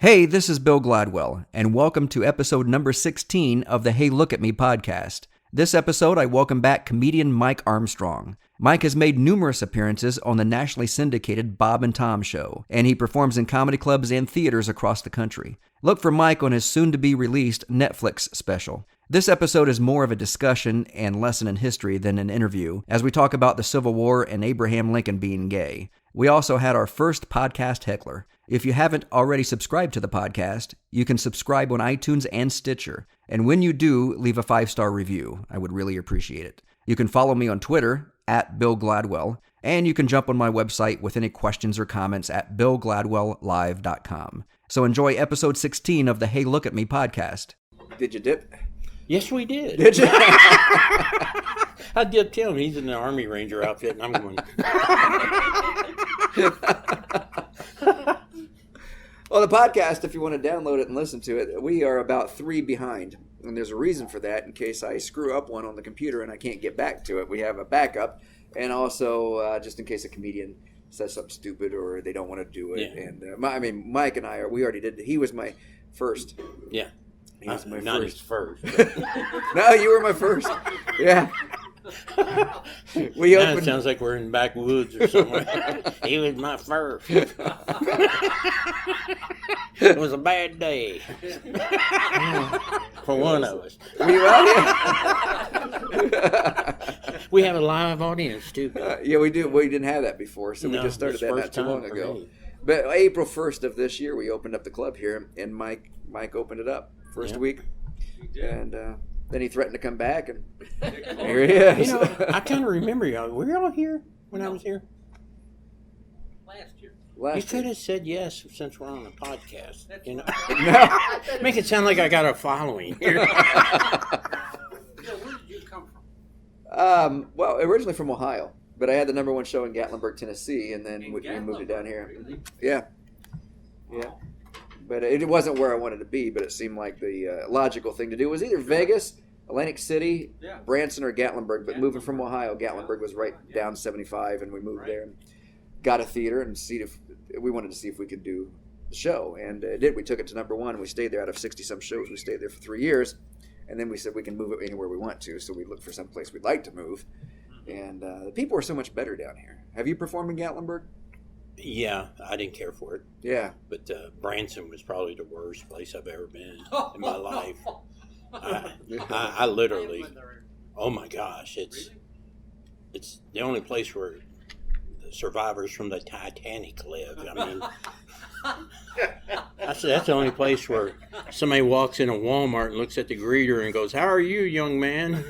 Hey, this is Bill Gladwell, and welcome to episode number 16 of the Hey Look at Me podcast. This episode, I welcome back comedian Mike Armstrong. Mike has made numerous appearances on the nationally syndicated Bob and Tom Show, and he performs in comedy clubs and theaters across the country. Look for Mike on his soon-to-be-released Netflix special. This episode is more of a discussion and lesson in history than an interview, as we talk about the Civil War and Abraham Lincoln being gay. We also had our first podcast heckler. If you haven't already subscribed to the podcast, you can subscribe on iTunes and Stitcher. And when you do, leave a 5-star review. I would really appreciate it. You can follow me on Twitter, @BillGladwell, and you can jump on my website with any questions or comments at BillGladwellLive.com. So enjoy episode 16 of the Hey Look at Me podcast. Did you dip? Yes, we did. Did you? I did tell him he's in the Army Ranger outfit, and I'm going. Well, the podcast, if you want to download it and listen to it, we are about 3 behind. And there's a reason for that in case I screw up one on the computer and I can't get back to it. We have a backup. And also, just in case a comedian says something stupid or they don't want to do it. Yeah. And Mike and I, we already did. He was my first. Yeah. He was my not first. his first. No, you were my first. Yeah. We opened. It sounds like we're in backwoods or somewhere. He was my first. It was a bad day for one of us. We have a live audience too. Yeah, we do. We didn't have that before, so we just started that not too long ago. But April 1st of this year, we opened up the club here, and Mike opened it up first week, and then he threatened to come back, and here he is. You know, I kind of remember y'all. Were y'all here when I was here? You could have said yes since we're on a podcast. You know, make it sound like I got a following here. Where did you come from? Well, originally from Ohio, but I had the number 1 show in Gatlinburg, Tennessee, and then we moved it down here. Really? Yeah. But it wasn't where I wanted to be, but it seemed like the logical thing to do was either Vegas, Atlantic City, Branson, or Gatlinburg. But moving from Ohio, Gatlinburg was right down 75, and we moved there and got a theater and we wanted to see if we could do the show. And it did. We took it to number 1, and we stayed there out of 60-some shows. We stayed there for 3 years, and then we said we can move it anywhere we want to, so we looked for some place we'd like to move. And the people are so much better down here. Have you performed in Gatlinburg? Yeah, I didn't care for it. Yeah. But Branson was probably the worst place I've ever been in my life. I literally, oh my gosh, it's the only place where the survivors from the Titanic live. I mean, that's the only place where somebody walks in a Walmart and looks at the greeter and goes, "How are you, young man?"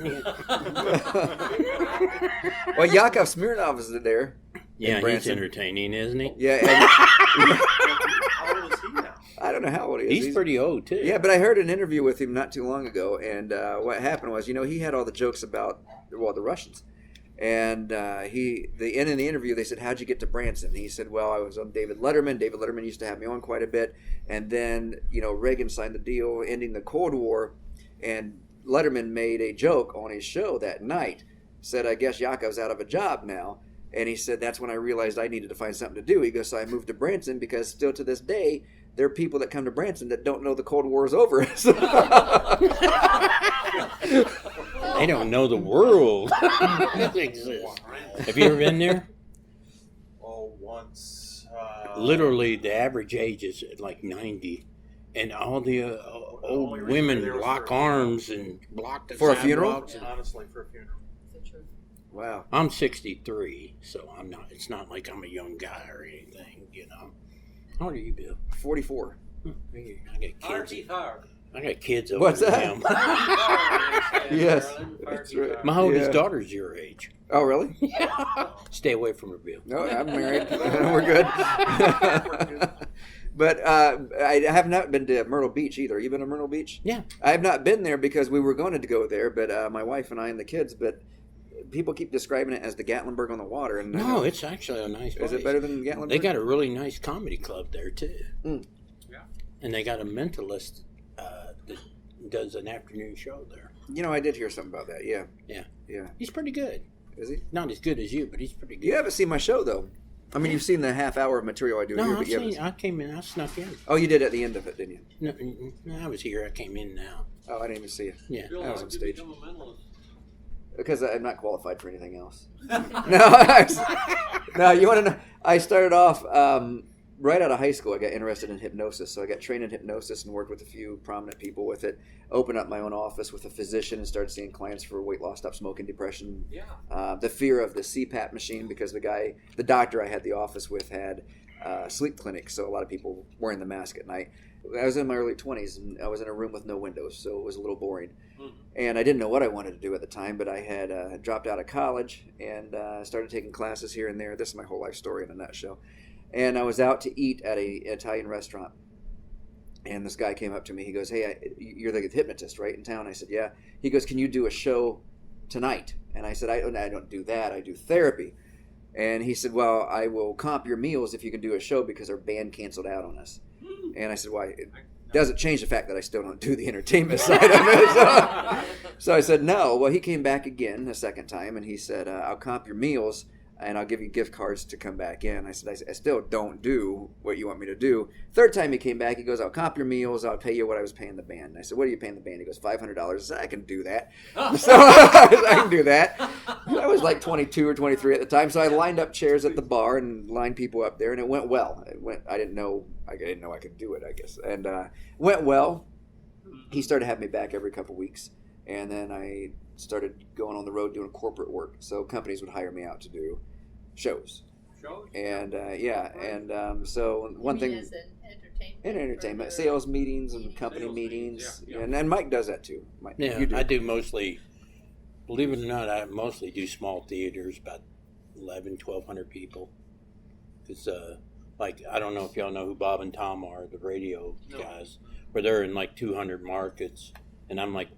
Well, Yakov Smirnov is there. Yeah, he's entertaining, isn't he? Yeah. How old is he now? I don't know how old he is. He's pretty old, too. Yeah, but I heard an interview with him not too long ago, and what happened was, he had all the jokes about, the Russians. And in the interview, they said, "How'd you get to Branson?" And he said, "Well, I was on David Letterman. David Letterman used to have me on quite a bit. And then, Reagan signed the deal ending the Cold War, and Letterman made a joke on his show that night. Said, I guess Yakov's out of a job now. And he said, that's when I realized I needed to find something to do. He goes, so I moved to Branson because still to this day, there are people that come to Branson that don't know the Cold War is over." They don't know the world exists. Have you ever been there? Oh, once. Literally, the average age is like 90. And all the old women lock arms and block the For a funeral? Honestly, for a funeral. Wow. I'm 63, so it's not like I'm a young guy or anything, How old are you, Bill? 44. I got kids. I got kids over What's that? him. Yes. That's right. My oldest daughter's your age. Oh, really? Yeah. Stay away from her, Bill. No, I'm married. We're good. But I have not been to Myrtle Beach either. You been to Myrtle Beach? Yeah. I have not been there because we were going to go there, but my wife and I and the kids, but people keep describing it as the Gatlinburg on the water. And no, it's actually a nice place. Is it better than Gatlinburg? They got a really nice comedy club there, too. Mm. Yeah. And they got a mentalist that does an afternoon show there. I did hear something about that, yeah. Yeah. Yeah. He's pretty good. Is he? Not as good as you, but he's pretty good. You haven't seen my show, though. I mean, you've seen the half hour of material I do here, No, but I came in. I snuck in. Oh, you did at the end of it, didn't you? No, I was here. I came in now. Oh, I didn't even see it. Yeah. I was on stage. Become a mentalist? Because I'm not qualified for anything else. No, you want to know? I started off right out of high school. I got interested in hypnosis, so I got trained in hypnosis and worked with a few prominent people with it. Opened up my own office with a physician and started seeing clients for weight loss, stop smoking, depression. Yeah. The fear of the CPAP machine, because the doctor I had the office with had sleep clinics, so a lot of people wearing the mask at night. I was in my early 20s, and I was in a room with no windows, so it was a little boring. And I didn't know what I wanted to do at the time, but I had dropped out of college and started taking classes here and there. This is my whole life story in a nutshell. And I was out to eat at an Italian restaurant. And this guy came up to me. He goes, "Hey, you're the hypnotist, right, in town?" I said, "Yeah." He goes, "Can you do a show tonight?" And I said, I don't do that. I do therapy." And he said, "Well, I will comp your meals if you can do a show because our band canceled out on us." And I said, "Why? It doesn't change the fact that I still don't do the entertainment side of it." So I said, "No." Well, he came back again a second time, and he said, "I'll comp your meals, and I'll give you gift cards to come back in." I said, I still don't do what you want me to do. Third time he came back, he goes, "I'll comp your meals. I'll pay you what I was paying the band." And I said, "What are you paying the band?" He goes, $500. I said, "I can do that." So I can do that. I was like 22 or 23 at the time, so I lined up chairs at the bar and lined people up there, and it went well. I didn't know I could do it, I guess, and went well. He started having me back every couple weeks, and then I started going on the road doing corporate work. So companies would hire me out to do shows. And so one thing as an entertainment. in entertainment, sales meetings and company meetings, and Mike does that too. Mike, Yeah, you do. I do mostly. Believe it or not, I mostly do small theaters, about 1,100 people. Because, I don't know if y'all know who Bob and Tom are, the radio guys, where they're in like 200 markets, and I'm like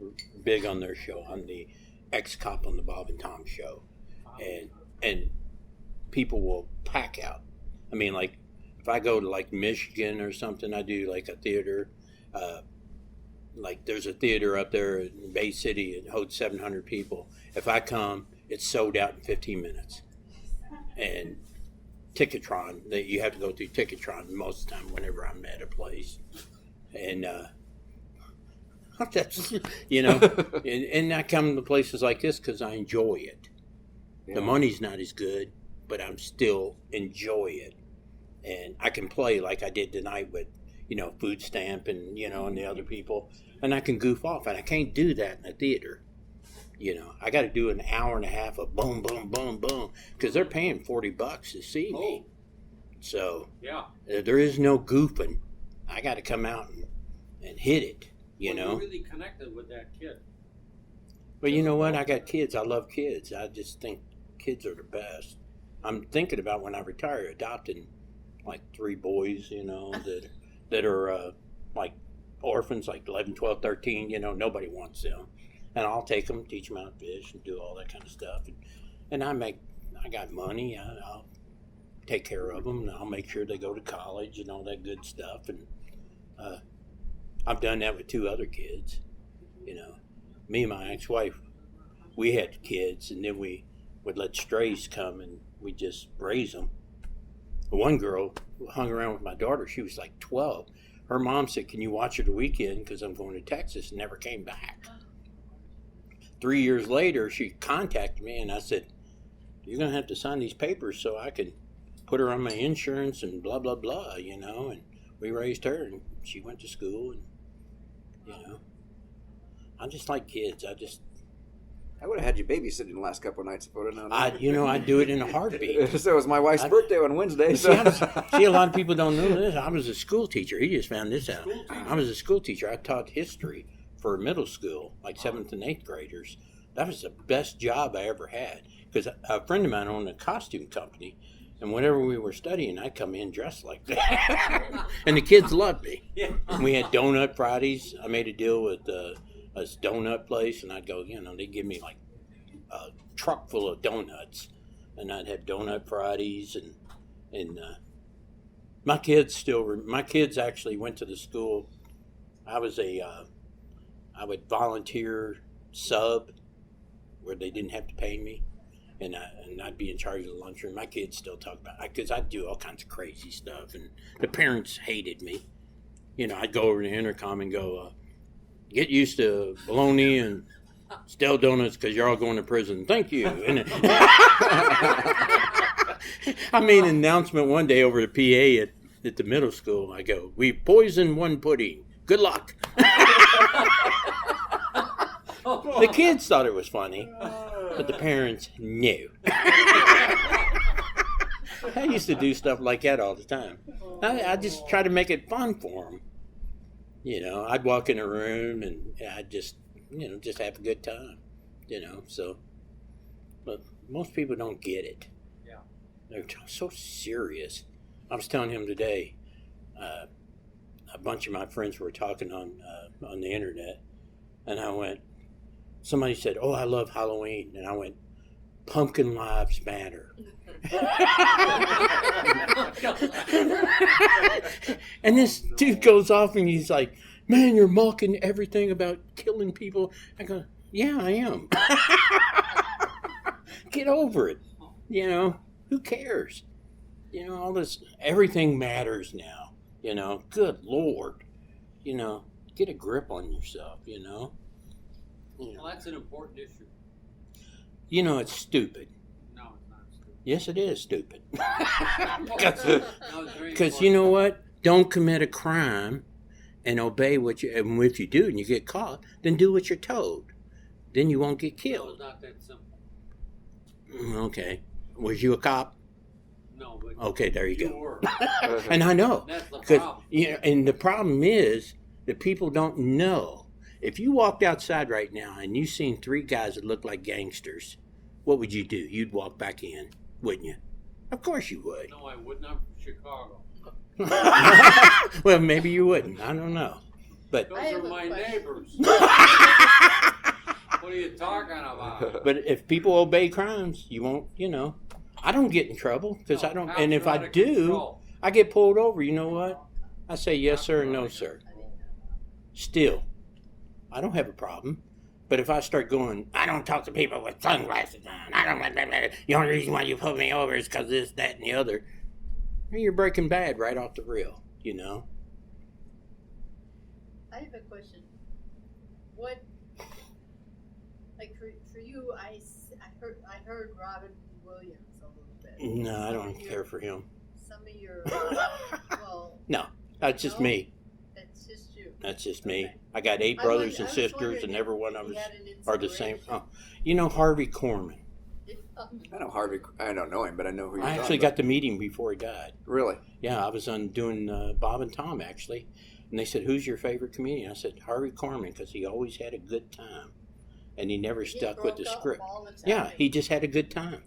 big on their show. I'm the ex-cop on the Bob and Tom show, and people will pack out. I mean, like if I go to like Michigan or something, I do like a theater. Like there's a theater up there in Bay City. It holds 700 people. If I come, it's sold out in 15 minutes. And Ticketron, that you have to go through Ticketron most of the time whenever I'm at a place. And that's, and I come to places like this because I enjoy it. Yeah. The money's not as good, but I'm still enjoy it. And I can play like I did tonight with, Food Stamp and, and the other people. And I can goof off, and I can't do that in a theater. I got to do an hour and a half of boom, boom, boom, boom, because they're paying $40 to see me. So there is no goofing. I got to come out and hit it. You really connected with that kid. But you know what? I got kids. I love kids. I just think kids are the best. I'm thinking about when I retire, adopting like 3 boys. That are like orphans, like 11, 12, 13. Nobody wants them. And I'll take them, teach them how to fish and do all that kind of stuff. And I got money. I'll take care of them. And I'll make sure they go to college and all that good stuff. And I've done that with 2 other kids. Me and my ex-wife, we had kids, and then we would let strays come and we just raise them. One girl hung around with my daughter. She was like 12. Her mom said, "Can you watch her the weekend because I'm going to Texas," and never came back. 3 years later, she contacted me, and I said, "You're going to have to sign these papers so I can put her on my insurance and blah, blah, blah," and we raised her, and she went to school, and, I just like kids. I would have had you babysitting the last couple of nights if I would have known. I'd do it in a heartbeat. So it was my wife's birthday on Wednesday. So. See, a lot of people don't know this. I was a school teacher. He just found this out. I was a school teacher. I taught history for middle school, like 7th and 8th graders. That was the best job I ever had, because a friend of mine owned a costume company, and whenever we were studying, I'd come in dressed like that. And the kids loved me. Yeah. We had donut Fridays. I made a deal with a donut place, and I'd go, they'd give me like a truck full of donuts, and I'd have donut Fridays, and my kids actually went to the school. I would volunteer sub where they didn't have to pay me. and I'd be in charge of the lunchroom. My kids still talk about it because I'd do all kinds of crazy stuff, and the parents hated me. You know, I'd go over to the intercom and go, get used to bologna and stale donuts because you're all going to prison. Thank you. And I made an announcement one day over the PA at the middle school. I go, we poisoned one pudding. Good luck. The kids thought it was funny, but the parents knew. I used to do stuff like that all the time. I just try to make it fun for them. You know, I'd walk in a room and I'd just have a good time. You know, so, but most people don't get it. Yeah. They're so serious. I was telling him today, a bunch of my friends were talking on the internet, and I went, somebody said, oh, I love Halloween. And I went, pumpkin lives matter. And this dude goes off and he's like, man, you're mocking everything about killing people. I go, yeah, I am. Get over it. You know, who cares? You know, all this, everything matters now. You know, good Lord. You know, get a grip on yourself, you know. Well, that's an important issue. You know, it's stupid. No, it's not stupid. Yes, it is stupid. Because you know what? Don't commit a crime and obey what you, and if you do and you get caught, then do what you're told. Then you won't get It's killed. not that simple. Okay. Was you a cop? No, but Okay, there you you go. were. And I know. That's the 'Cause, problem. you know, and the problem is that people don't know. If you walked outside right now and you seen three guys that look like gangsters, what would you do? You'd walk back in, wouldn't you? Of course you would. No, I would not from Chicago. Well, maybe you wouldn't. I don't know. But Those are my neighbors. What are you talking about? but if people obey crimes, you won't, you know. I don't get in trouble because I don't. And if I do, I get pulled over. You know what? I say yes, sir, and no, sir. Still, I don't have a problem. But if I start going, I don't talk to people with sunglasses on. I don't. The only reason why you put me over is because this, that, and the other. You're breaking bad right off the reel, you know. I have a question. What, like for you, I heard Robin Williams a little bit. No, I don't care for him. Some of your, well. No, that's just me. That's just you. That's just me. Okay. I got 8 brothers and sisters, and every one of us are the same. Oh, you know Harvey Korman. I know Harvey. I don't know him, but I know who you're I talking actually about. got to meet him before he died. Really? Yeah, I was on doing Bob and Tom, actually. And they said, who's your favorite comedian? I said, Harvey Korman, because he always had a good time. And he never stuck with the script. Yeah, he just had a good time.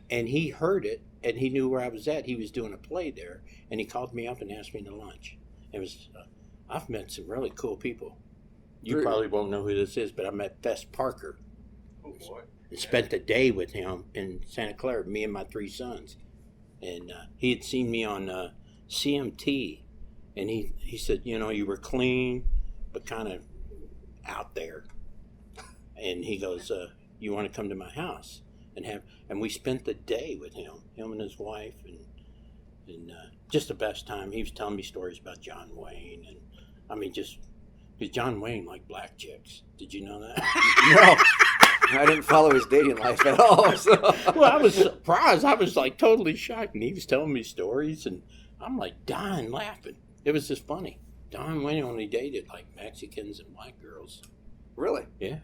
And he heard it, and he knew where I was at. He was doing a play there, and he called me up and asked me to lunch. It was, I've met some really cool people. You Really? probably won't know who this is, but I met Fess Parker. Oh, boy. And spent the day with him in Santa Clara, me and my 3 sons. And he had seen me on CMT, and he said, you know, you were clean, but kind of out there. And he goes, you want to come to my house and we spent the day with him and his wife, and just the best time. He was telling me stories about John Wayne, and I mean, just because John Wayne liked black chicks. Did you know that? No. I didn't follow his dating life at all. So. Well, I was surprised. I was like totally shocked, and he was telling me stories, and I'm like dying laughing. It was just funny. John Wayne only dated like Mexicans and white girls. Really? Yeah.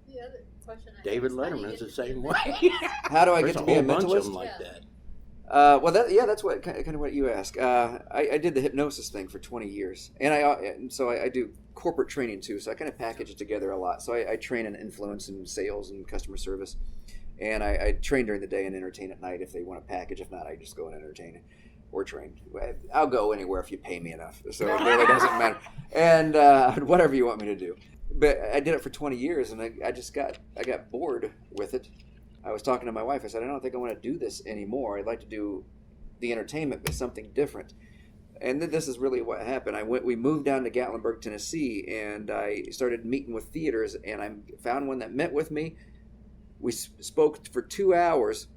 The other question I David have is, how do you Letterman's get the same to way. How do I There's get to a be a whole bunch of mentalist? them like Yeah. that. Well, that's what kind of what you ask. I did the hypnosis thing for 20 years, and I do corporate training too. So I kind of package it together a lot. So I train in influence and sales and customer service, and I train during the day and entertain at night if they want to package. If not, I just go and entertain or train. I'll go anywhere if you pay me enough. So it really doesn't matter, and whatever you want me to do. But I did it for 20 years, and I got bored with it. I was talking to my wife. I said, I don't think I want to do this anymore. I'd like to do the entertainment, but something different. And then this is really what happened. We moved down to Gatlinburg, Tennessee, and I started meeting with theaters, and I found one that met with me. We spoke for 2 hours,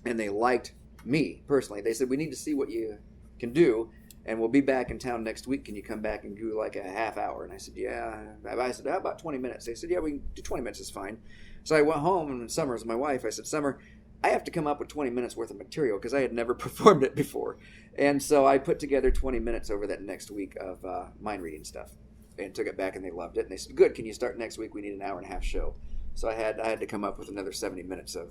and they liked me personally. They said, we need to see what you can do, and we'll be back in town next week. Can you come back and do like a half hour? And I said, yeah. I said, how about 20 minutes? They said, yeah, we can do 20 minutes is fine. So I went home, and Summer was my wife. I said, Summer, I have to come up with 20 minutes worth of material because I had never performed it before. And so I put together 20 minutes over that next week of mind reading stuff and took it back, and they loved it. And they said, good, can you start next week? We need an hour and a half show. So I had to come up with another 70 minutes of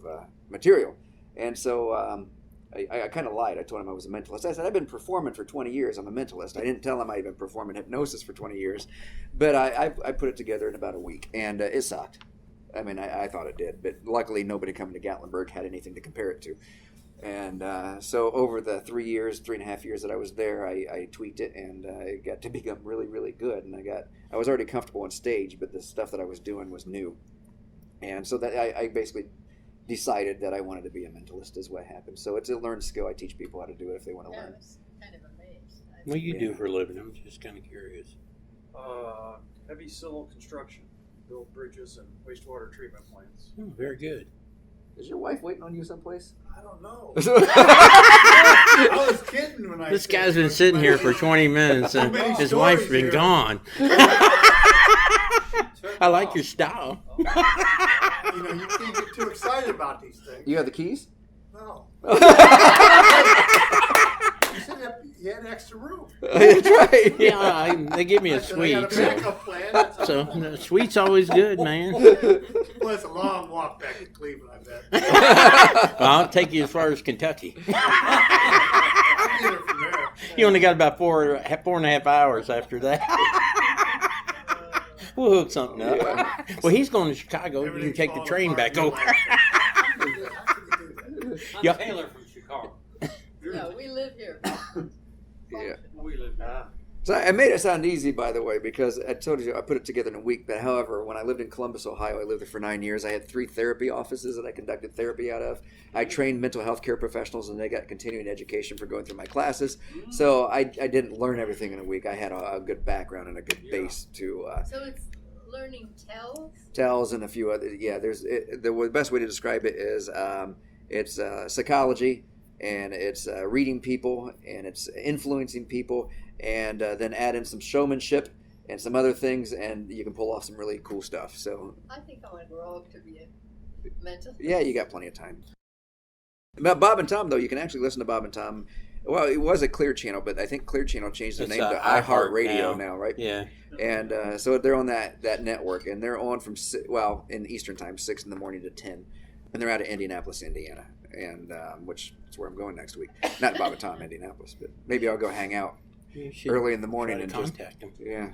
material. And so I kind of lied. I told him I was a mentalist. I said, I've been performing for 20 years. I'm a mentalist. I didn't tell him I'd been performing hypnosis for 20 years. But I put it together in about a week, and it sucked. I mean, I thought it did. But luckily, nobody coming to Gatlinburg had anything to compare it to. And so over the 3.5 years that I was there, I tweaked it, and it got to become really, really good. And I was already comfortable on stage, but the stuff that I was doing was new. And so that I basically decided that I wanted to be a mentalist is what happened. So it's a learned skill. I teach people how to do it if they want to learn. I was kind of amazed. What do you do for a living? I'm just kind of curious. Heavy civil construction, build bridges and wastewater treatment plants. Oh, very good. Is your wife waiting on you someplace? I don't know. I was kidding when I This said guy's been it. sitting here for 20 minutes, and many his stories wife's been here. gone. I like your style. You can't get too excited about these things. You have the keys? No. You said you had extra room. That's right. Yeah, they give me a I said, I sweet. got a backup plan. That's So no, sweet's always good, man. Well, it's a long walk back to Cleveland, I bet. Well, I'll take you as far as Kentucky. I'll get it from there. You only got about 4.5 hours after that. We'll hook something up. Yeah. Well, he's going to Chicago. You can Everything's take the falling train apart. back over. How can you do that? I'm Yep. Taylor from Chicago. No, we live here. Yeah. We live here. So I made it sound easy, by the way, because I told you I put it together in a week. But however, when I lived in Columbus, Ohio, I lived there for 9 years. I had 3 therapy offices that I conducted therapy out of. I trained mental health care professionals, and they got continuing education for going through my classes. So I didn't learn everything in a week. I had a good background and a good base to So it's learning tells? tells and a few other. Yeah, the best way to describe it is it's psychology, and it's reading people, and it's influencing people, and then add in some showmanship and some other things, and you can pull off some really cool stuff. So I think I want to grow up to be a mental. yeah, you got plenty of time. About Bob and Tom, though, you can actually listen to Bob and Tom. Well, it was a Clear Channel, but I think Clear Channel changed their It's, name to iHeart iHeartRadio now, right? Yeah. And so they're on that network, and they're on from in Eastern time, 6 in the morning to 10, and they're out of Indianapolis, Indiana, and which is where I'm going next week. Not Bob and Tom, Indianapolis, but maybe I'll go hang out You should early in the morning try and to just contact him. yeah.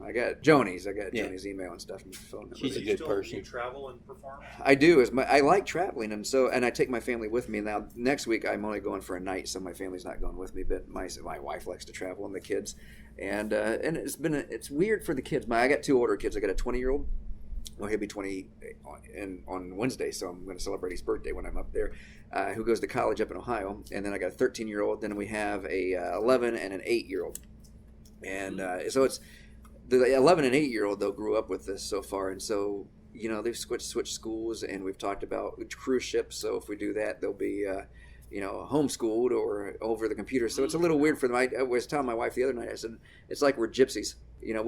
I got Joni's Yeah. email and stuff and phone number. She's a You good still- person. You travel and perform? I do. I like traveling, and I take my family with me. Now next week I'm only going for a night, so my family's not going with me. But my wife likes to travel, and the kids, and it's weird for the kids. I got 2 older kids. I got a 20-year-old. Well, he'll be 20 on Wednesday, so I'm going to celebrate his birthday when I'm up there. Who goes to college up in Ohio, and then I got a 13-year-old. Then we have a 11 and an 8-year-old, and so it's. The 11 and 8-year-old, though, grew up with this so far, and so, they've switched schools, and we've talked about cruise ships, so if we do that, they'll be, homeschooled or over the computer, so it's a little weird for them. I was telling my wife the other night, I said, it's like we're gypsies.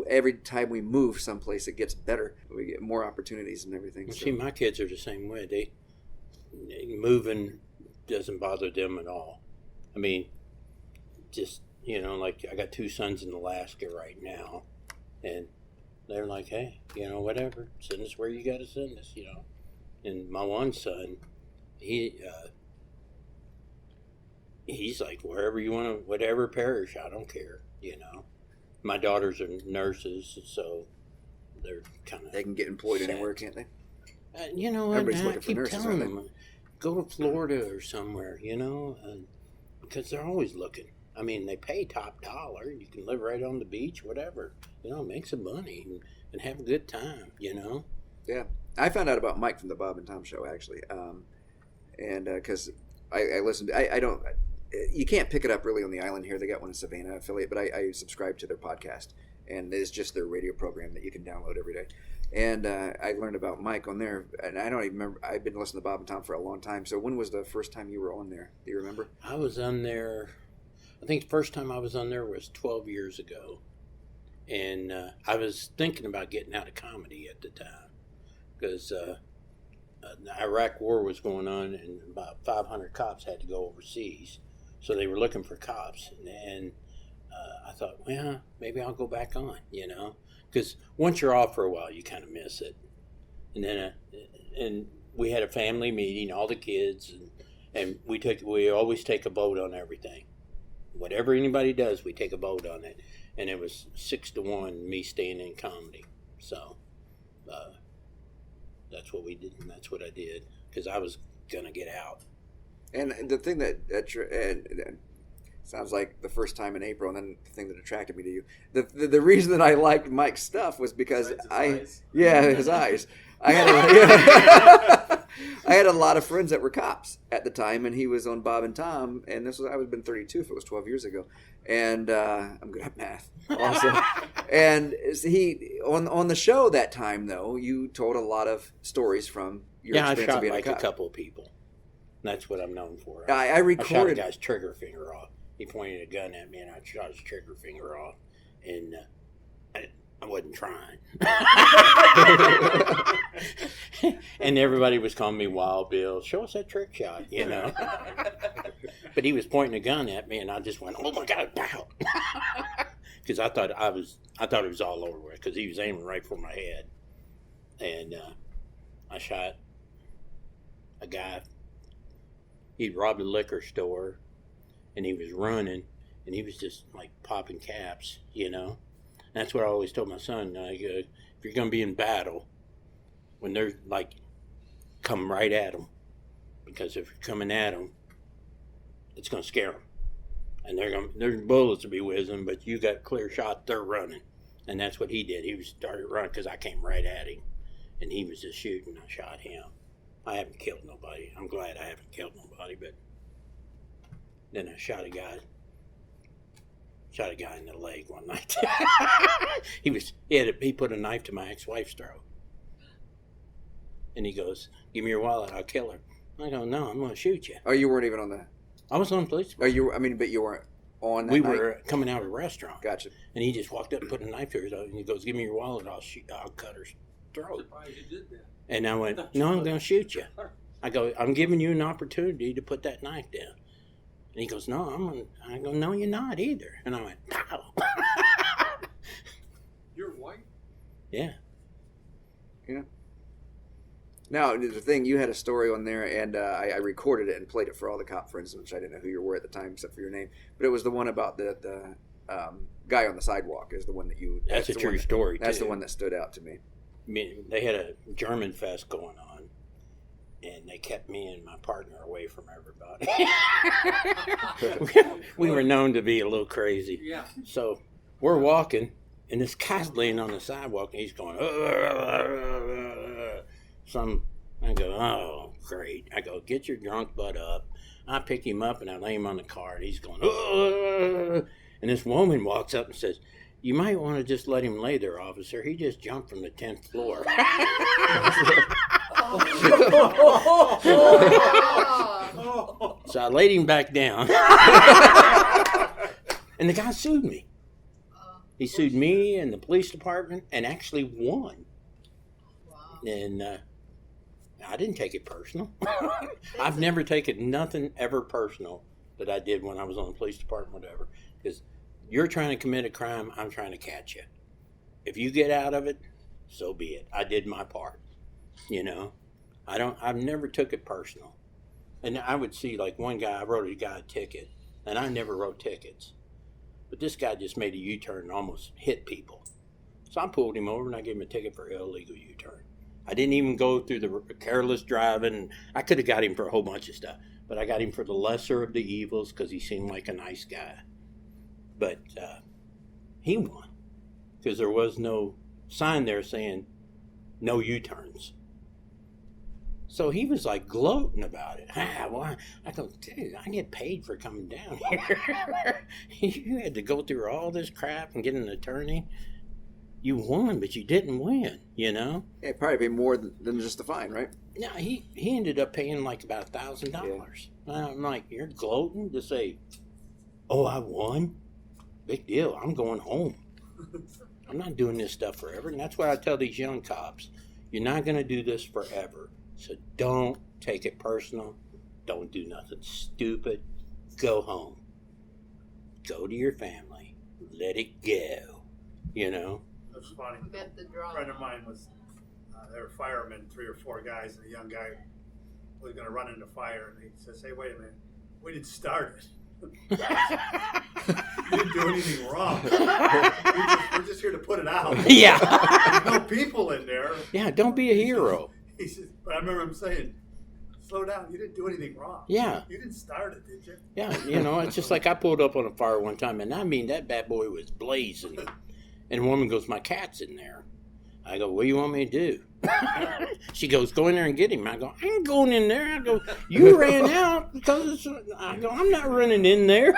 Every time we move someplace, it gets better. We get more opportunities and everything. Well, So. see, my kids are the same way. They moving doesn't bother them at all. I mean, just, like I got 2 sons in Alaska right now. And they're like, hey, whatever, send us where you got to send us, And my one son, he's like, wherever you want to, whatever parish, I don't care, My daughters are nurses, so they're kind of. They can get employed Sad. anywhere, can't they? You know what? Everybody's I looking for keep nurses, telling aren't they? them, go to Florida or somewhere, because they're always looking. I mean, they pay top dollar. You can live right on the beach, whatever. Make some money and have a good time, Yeah. I found out about Mike from the Bob and Tom show, actually. And because I listened, I don't, you can't pick it up really on the island here. They got one in Savannah affiliate, but I subscribe to their podcast. And it's just their radio program that you can download every day. And I learned about Mike on there, and I don't even remember. I've been listening to Bob and Tom for a long time. So when was the first time you were on there? Do you remember? I was on there, I think the first time I was on there was 12 years ago. And I was thinking about getting out of comedy at the time because the Iraq war was going on and about 500 cops had to go overseas. So they were looking for cops. And I thought, well, maybe I'll go back on, because once you're off for a while, you kind of miss it. And then and we had a family meeting, all the kids, and we always take a vote on everything. Whatever anybody does, we take a vote on it. And it was 6-1 me staying in comedy. So that's what we did, and that's what I did, because I was going to get out. And the thing that sounds like the first time in April, and then the thing that attracted me to you. The reason that I liked Mike's stuff was because his eyes. I had a lot of friends that were cops at the time, and he was on Bob and Tom, and I would have been 32 if it was 12 years ago, and I'm good at math also. And he on the show that time though, you told a lot of stories from your I experience of shot being like a cop. a couple of people. That's what I'm known for. I recorded. I shot a guy's trigger finger off. He pointed a gun at me, and I shot his trigger finger off, and I wasn't trying. And everybody was calling me Wild Bill. Show us that trick shot, But he was pointing a gun at me, and I just went, "Oh my God, pow!" Because I thought it was all over with, because he was aiming right for my head, and I shot a guy. He'd robbed a liquor store, and he was running, and he was just like popping caps, And that's what I always told my son. If you're going to be in battle, when they're like, come right at them. Because if you're coming at them, it's going to scare them. And their bullets will be whizzing, but you got a clear shot, they're running. And that's what he did. He started running because I came right at him. And he was just shooting. I shot him. I haven't killed nobody. I'm glad I haven't killed nobody, but then I shot a guy in the leg one night. He put a knife to my ex-wife's throat. And he goes, "Give me your wallet, I'll kill her." I go, "No, I'm going to shoot you." Oh, you weren't even on the. I was on police. But you weren't on that We night? were coming out of a restaurant. Gotcha. And he just walked up and put a knife to her, and he goes, "Give me your wallet, I'll cut her throat." Surprised you did that. And I went, "No, I'm going to shoot you." I go, "I'm giving you an opportunity to put that knife down." And he goes, "No, I go, "No, you're not either." And I went, "Pow." You're white? Yeah. Now, the thing, you had a story on there, and I recorded it and played it for all the cop friends, which I didn't know who you were at the time except for your name. But it was the one about the guy on the sidewalk is the one that you... That's a true story, That's too. the one that stood out to me. I mean, they had a German fest going on, and they kept me and my partner away from everybody. we were known to be a little crazy. Yeah. So we're walking, and this guy's laying on the sidewalk, and he's going, I go, "Oh, great." I go, "Get your drunk butt up." I pick him up, and I lay him on the car, and he's going, and this woman walks up and says, "You might want to just let him lay there, officer. He just jumped from the 10th floor." So I laid him back down. And the guy sued me. He sued me and the police department and actually won. Wow. And I didn't take it personal. I've never taken nothing ever personal that I did when I was on the police department, whatever. Because you're trying to commit a crime, I'm trying to catch you. If you get out of it, so be it. I did my part. I've never took it personal. And I would see, like, one guy, I wrote a guy a ticket, and I never wrote tickets. But this guy just made a U-turn and almost hit people. So I pulled him over and I gave him a ticket for illegal U-turn. I didn't even go through the careless driving. I could have got him for a whole bunch of stuff. But I got him for the lesser of the evils because he seemed like a nice guy. But he won because there was no sign there saying no U-turns. So he was like gloating about it. Well, I go, "Dude, I get paid for coming down here. You had to go through all this crap and get an attorney. you won, but you didn't win, you know? Yeah, it'd probably be more than just the fine, right? No, he ended up paying like about $1,000. I'm like, you're gloating to say, oh, I won? Big deal. I'm going home. I'm not doing this stuff forever. And that's what I tell these young cops. You're not going to do this forever. So don't take it personal. Don't do nothing stupid. Go home. Go to your family. Let it go. You know? That's funny. Forget the A drama. friend of mine was, they were firemen, 3 or 4 guys, and a young guy was going to run into fire, and he says, hey, wait a minute, we didn't start it. You didn't do anything wrong. We're just here to put it out. Yeah. There's no people in there. Yeah, don't be a hero. He says, but I remember him saying, slow down, you didn't do anything wrong. Yeah. You didn't start it, did you? Yeah, you know, it's just like I pulled up on a fire one time, and I mean, that bad boy was blazing. And a woman goes, my cat's in there. I go, what do you want me to do? She goes, go in there and get him. I go, I ain't going in there. I go, you ran out because I go, I'm not running in there.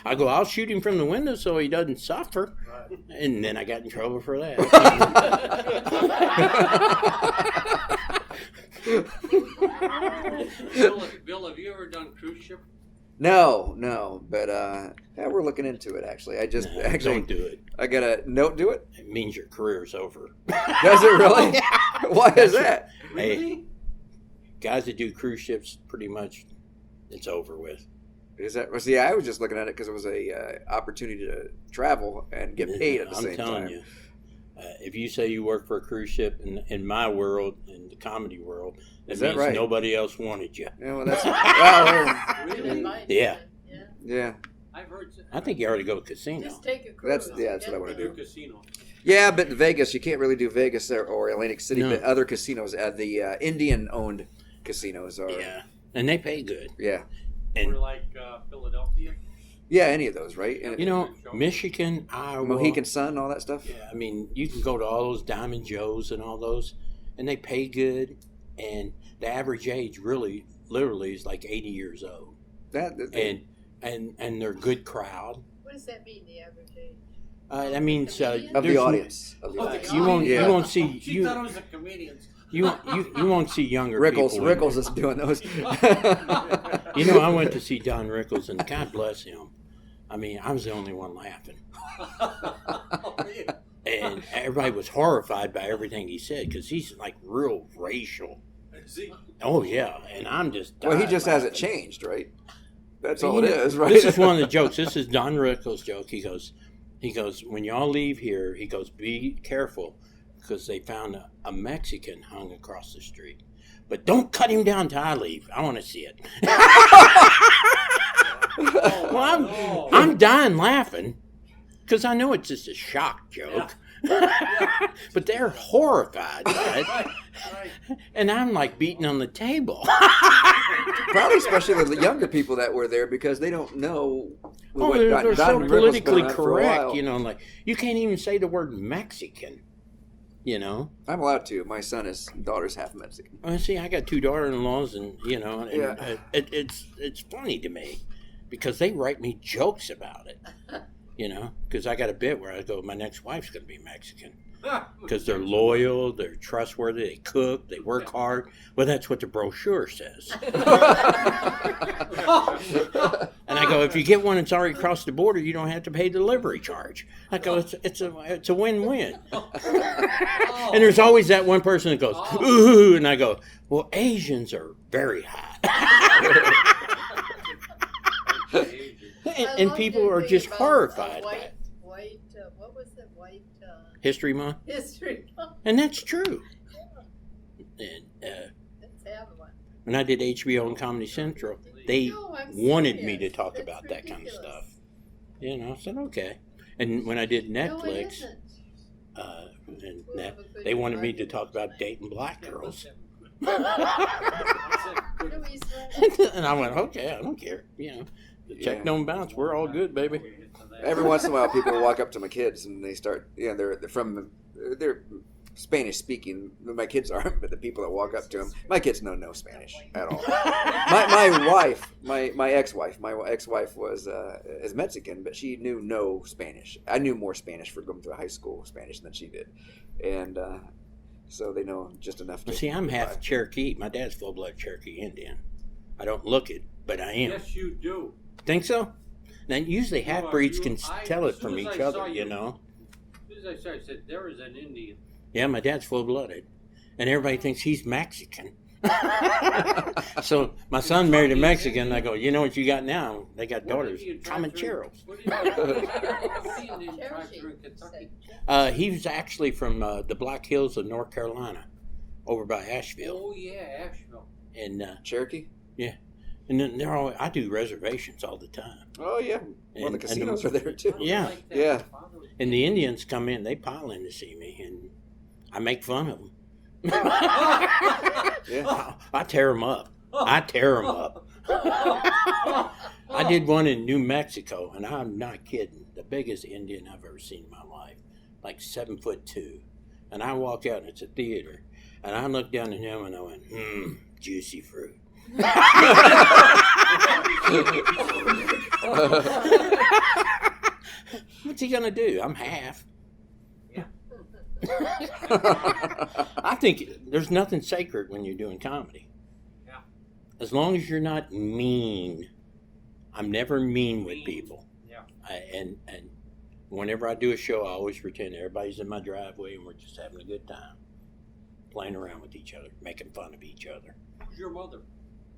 I go, I'll shoot him from the window so he doesn't suffer. Right. And then I got in trouble for that. Bill, have you ever done cruise ship? No, but yeah, we're looking into it. Actually, I just No, actually don't do it. I got a note. Do it. It means your career's over. Does it really? Why is that? Hey, guys that do cruise ships, pretty much, it's over with. Is that? Well, see, I was just looking at it because it was a opportunity to travel and get paid at the same time. I'm telling you, if you say you work for a cruise ship in my world, in the comedy world, Is that that means right? nobody else wanted you. Yeah, well, that's well, Really? Yeah. yeah. I've heard. I think you ought to go casino. Just take a cruise. That's what I want to Do do. casino. Yeah, but in Vegas, you can't really do Vegas or Atlantic City, No. but other casinos, the Indian-owned casinos are. Yeah, and they pay good. Yeah. And We're like Philadelphia. Yeah, any of those, right? And, you know, Michigan, Iowa, Mohegan Sun, all that stuff. Yeah, I mean, you can go to all those Diamond Joes and all those, and they pay good, and the average age really, literally, is like 80 years old, and they're a good crowd. What does that mean, the average age? That means of there's- the audience. Of the Oh, audience. You won't, Yeah. you won't see She thought it was the comedians. you won't see younger Rickles people. Rickles is doing those. You know, I went to see Don Rickles, and God bless him. I mean, I was the only one laughing, and everybody was horrified by everything he said because he's like real racial. See? Oh yeah, and I'm just. Well, he dying just hasn't laughing. changed, right? That's You all it know, is, right? This is one of the jokes. This is Don Rickles' joke. He goes, when y'all leave here, he goes, be careful because they found a Mexican hung across the street. But don't cut him down till I leave. I want to see it. Well, I'm dying laughing because I know it's just a shock joke. But they're horrified by it. Right. And I'm like beating on the table. Probably especially the younger people that were there because they don't know. Oh, what they're so Rickles been politically on for a correct, while. you know, like you can't even say the word Mexican, you know. I'm allowed to. My daughter's half Mexican. Well, see, I got 2 daughter-in-laws, and you know, and Yeah. it's funny to me because they write me jokes about it, you know, because I got a bit where I go, my next wife's going to be Mexican. Because they're loyal, they're trustworthy, they cook, they work hard. Well, that's what the brochure says. And I go, if you get one that's already crossed the border, you don't have to pay delivery charge. I go, it's a win-win. And there's always that one person that goes, ooh, and I go, well, Asians are very hot. and people are just horrified by it. White, what was the white History Month. history? And that's true. And Let's have one. when I did HBO and Comedy Central, they No, I'm wanted me to serious. talk That's about that kind of ridiculous. stuff. You know, I said, okay. And when I did No, it Netflix, isn't. and We'll have a good they wanted me to argument talk about tonight. dating black girls. What do we say? And I went, okay, I don't care. You know, the check Yeah. don't bounce. We're all good, baby. Every once in a while, people will walk up to my kids and they start. Yeah, they're Spanish speaking. My kids aren't, but the people that walk up to them, my kids know no Spanish at all. My wife, my ex-wife was is Mexican, but she knew no Spanish. I knew more Spanish for going to high school Spanish than she did, and so they know just enough to. See, I'm half Cherokee. My dad's full-blood Cherokee Indian. I don't look it, but I am. Yes, you do. Think so? Now, usually half-breeds can tell it as from soon as each I other, saw you know? As soon as I saw you, I said, there is an Indian. Yeah, my dad's full-blooded. And everybody thinks he's Mexican. So my son married a Mexican. I go, you know what you got now? They got daughters. Comancheros. What Indian tribes are in Kentucky? He was actually from the Black Hills of North Carolina, over by Asheville. Oh, yeah, Asheville. And Cherokee? yeah. And then they're all, I do reservations all the time. Oh yeah. Well, the casinos are there too. Yeah. Like that. Yeah. And the Indians come in, they pile in to see me, and I make fun of them. Yeah. I tear them up. I did one in New Mexico, and I'm not kidding. The biggest Indian I've ever seen in my life, like 7'2". And I walk out, and it's a theater, and I looked down at him, and I went, juicy fruit. What's he gonna do? I'm half. I think there's nothing sacred when you're doing comedy. Yeah. As long as you're not mean. I'm never mean with people. Yeah. And whenever I do a show, I always pretend everybody's in my driveway and we're just having a good time, playing around with each other, making fun of each other. Who's your mother?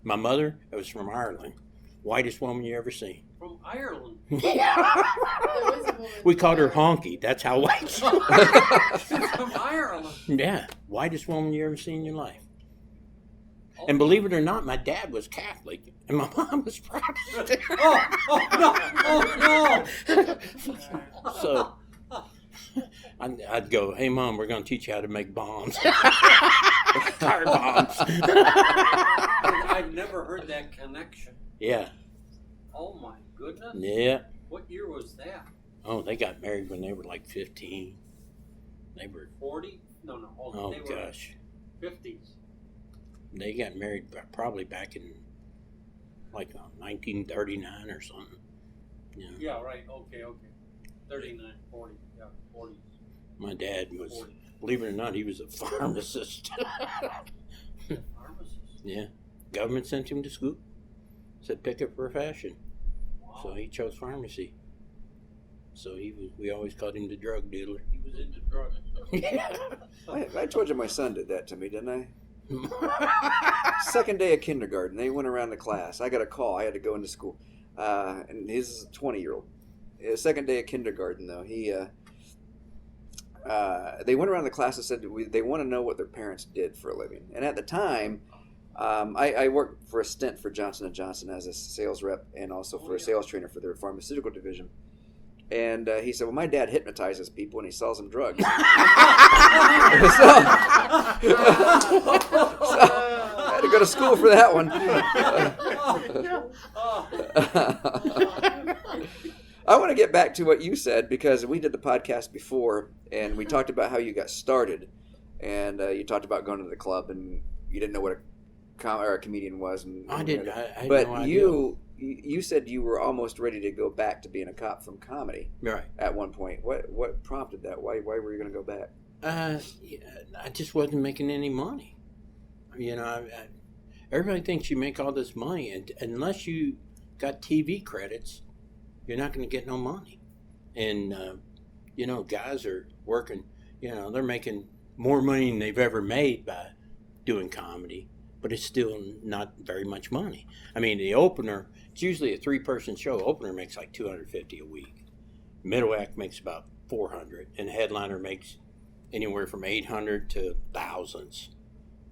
My mother was from Ireland, whitest woman you ever seen. From Ireland. We called her Honky. That's how white she was. From Ireland. Yeah, whitest woman you ever seen in your life. And believe it or not, my dad was Catholic, and my mom was Protestant. Oh, no. So I'd go, hey, Mom, we're going to teach you how to make bombs. Car bombs. I've never heard that connection. Yeah. Oh, my goodness. Yeah. What year was that? Oh, they got married when they were like 15. They were, 40? No, hold on. oh, They were gosh. 50s. They got married probably back in like 1939 or something. Yeah. Yeah, right. Okay. 39, 40. Yeah, 40s. My dad was, 40. believe it or not, he was a pharmacist. Pharmacist. Yeah. Government sent him to school. Said pick a profession. Wow. So he chose pharmacy. So we always called him the drug dealer. He was into drugs. Yeah. I told you my son did that to me, didn't I? Second day of kindergarten, they went around the class. I got a call. I had to go into school, and he's a 20-year-old. Second day of kindergarten, though, they went around the class and said they want to know what their parents did for a living. And at the time, I worked for a stint for Johnson & Johnson as a sales rep and also for a sales trainer for their pharmaceutical division. And he said, well, my dad hypnotizes people and he sells them drugs. So I had to go to school for that one. I want to get back to what you said because we did the podcast before and we talked about how you got started. And you talked about going to the club and you didn't know what a comedian was. I didn't. I had but no idea. You said you were almost ready to go back to being a cop from comedy. Right. At one point. What prompted that? Why were you going to go back? I just wasn't making any money. You know, everybody thinks you make all this money, and unless you got TV credits, you're not going to get no money. And you know, guys are working. You know, they're making more money than they've ever made by doing comedy, but it's still not very much money. I mean, the opener, it's usually a 3-person show. Opener makes like $250 a week. Middle act makes about $400, and the headliner makes anywhere from $800 to thousands.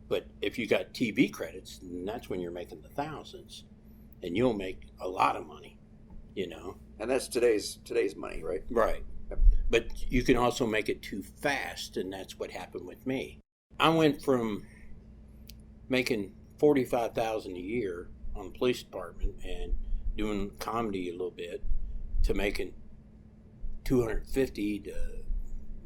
But if you got TV credits, then that's when you're making the thousands, and you'll make a lot of money, you know. And that's today's money, right? Right. But you can also make it too fast, and that's what happened with me. I went from making $45,000 a year on the police department and doing comedy a little bit to making $250 to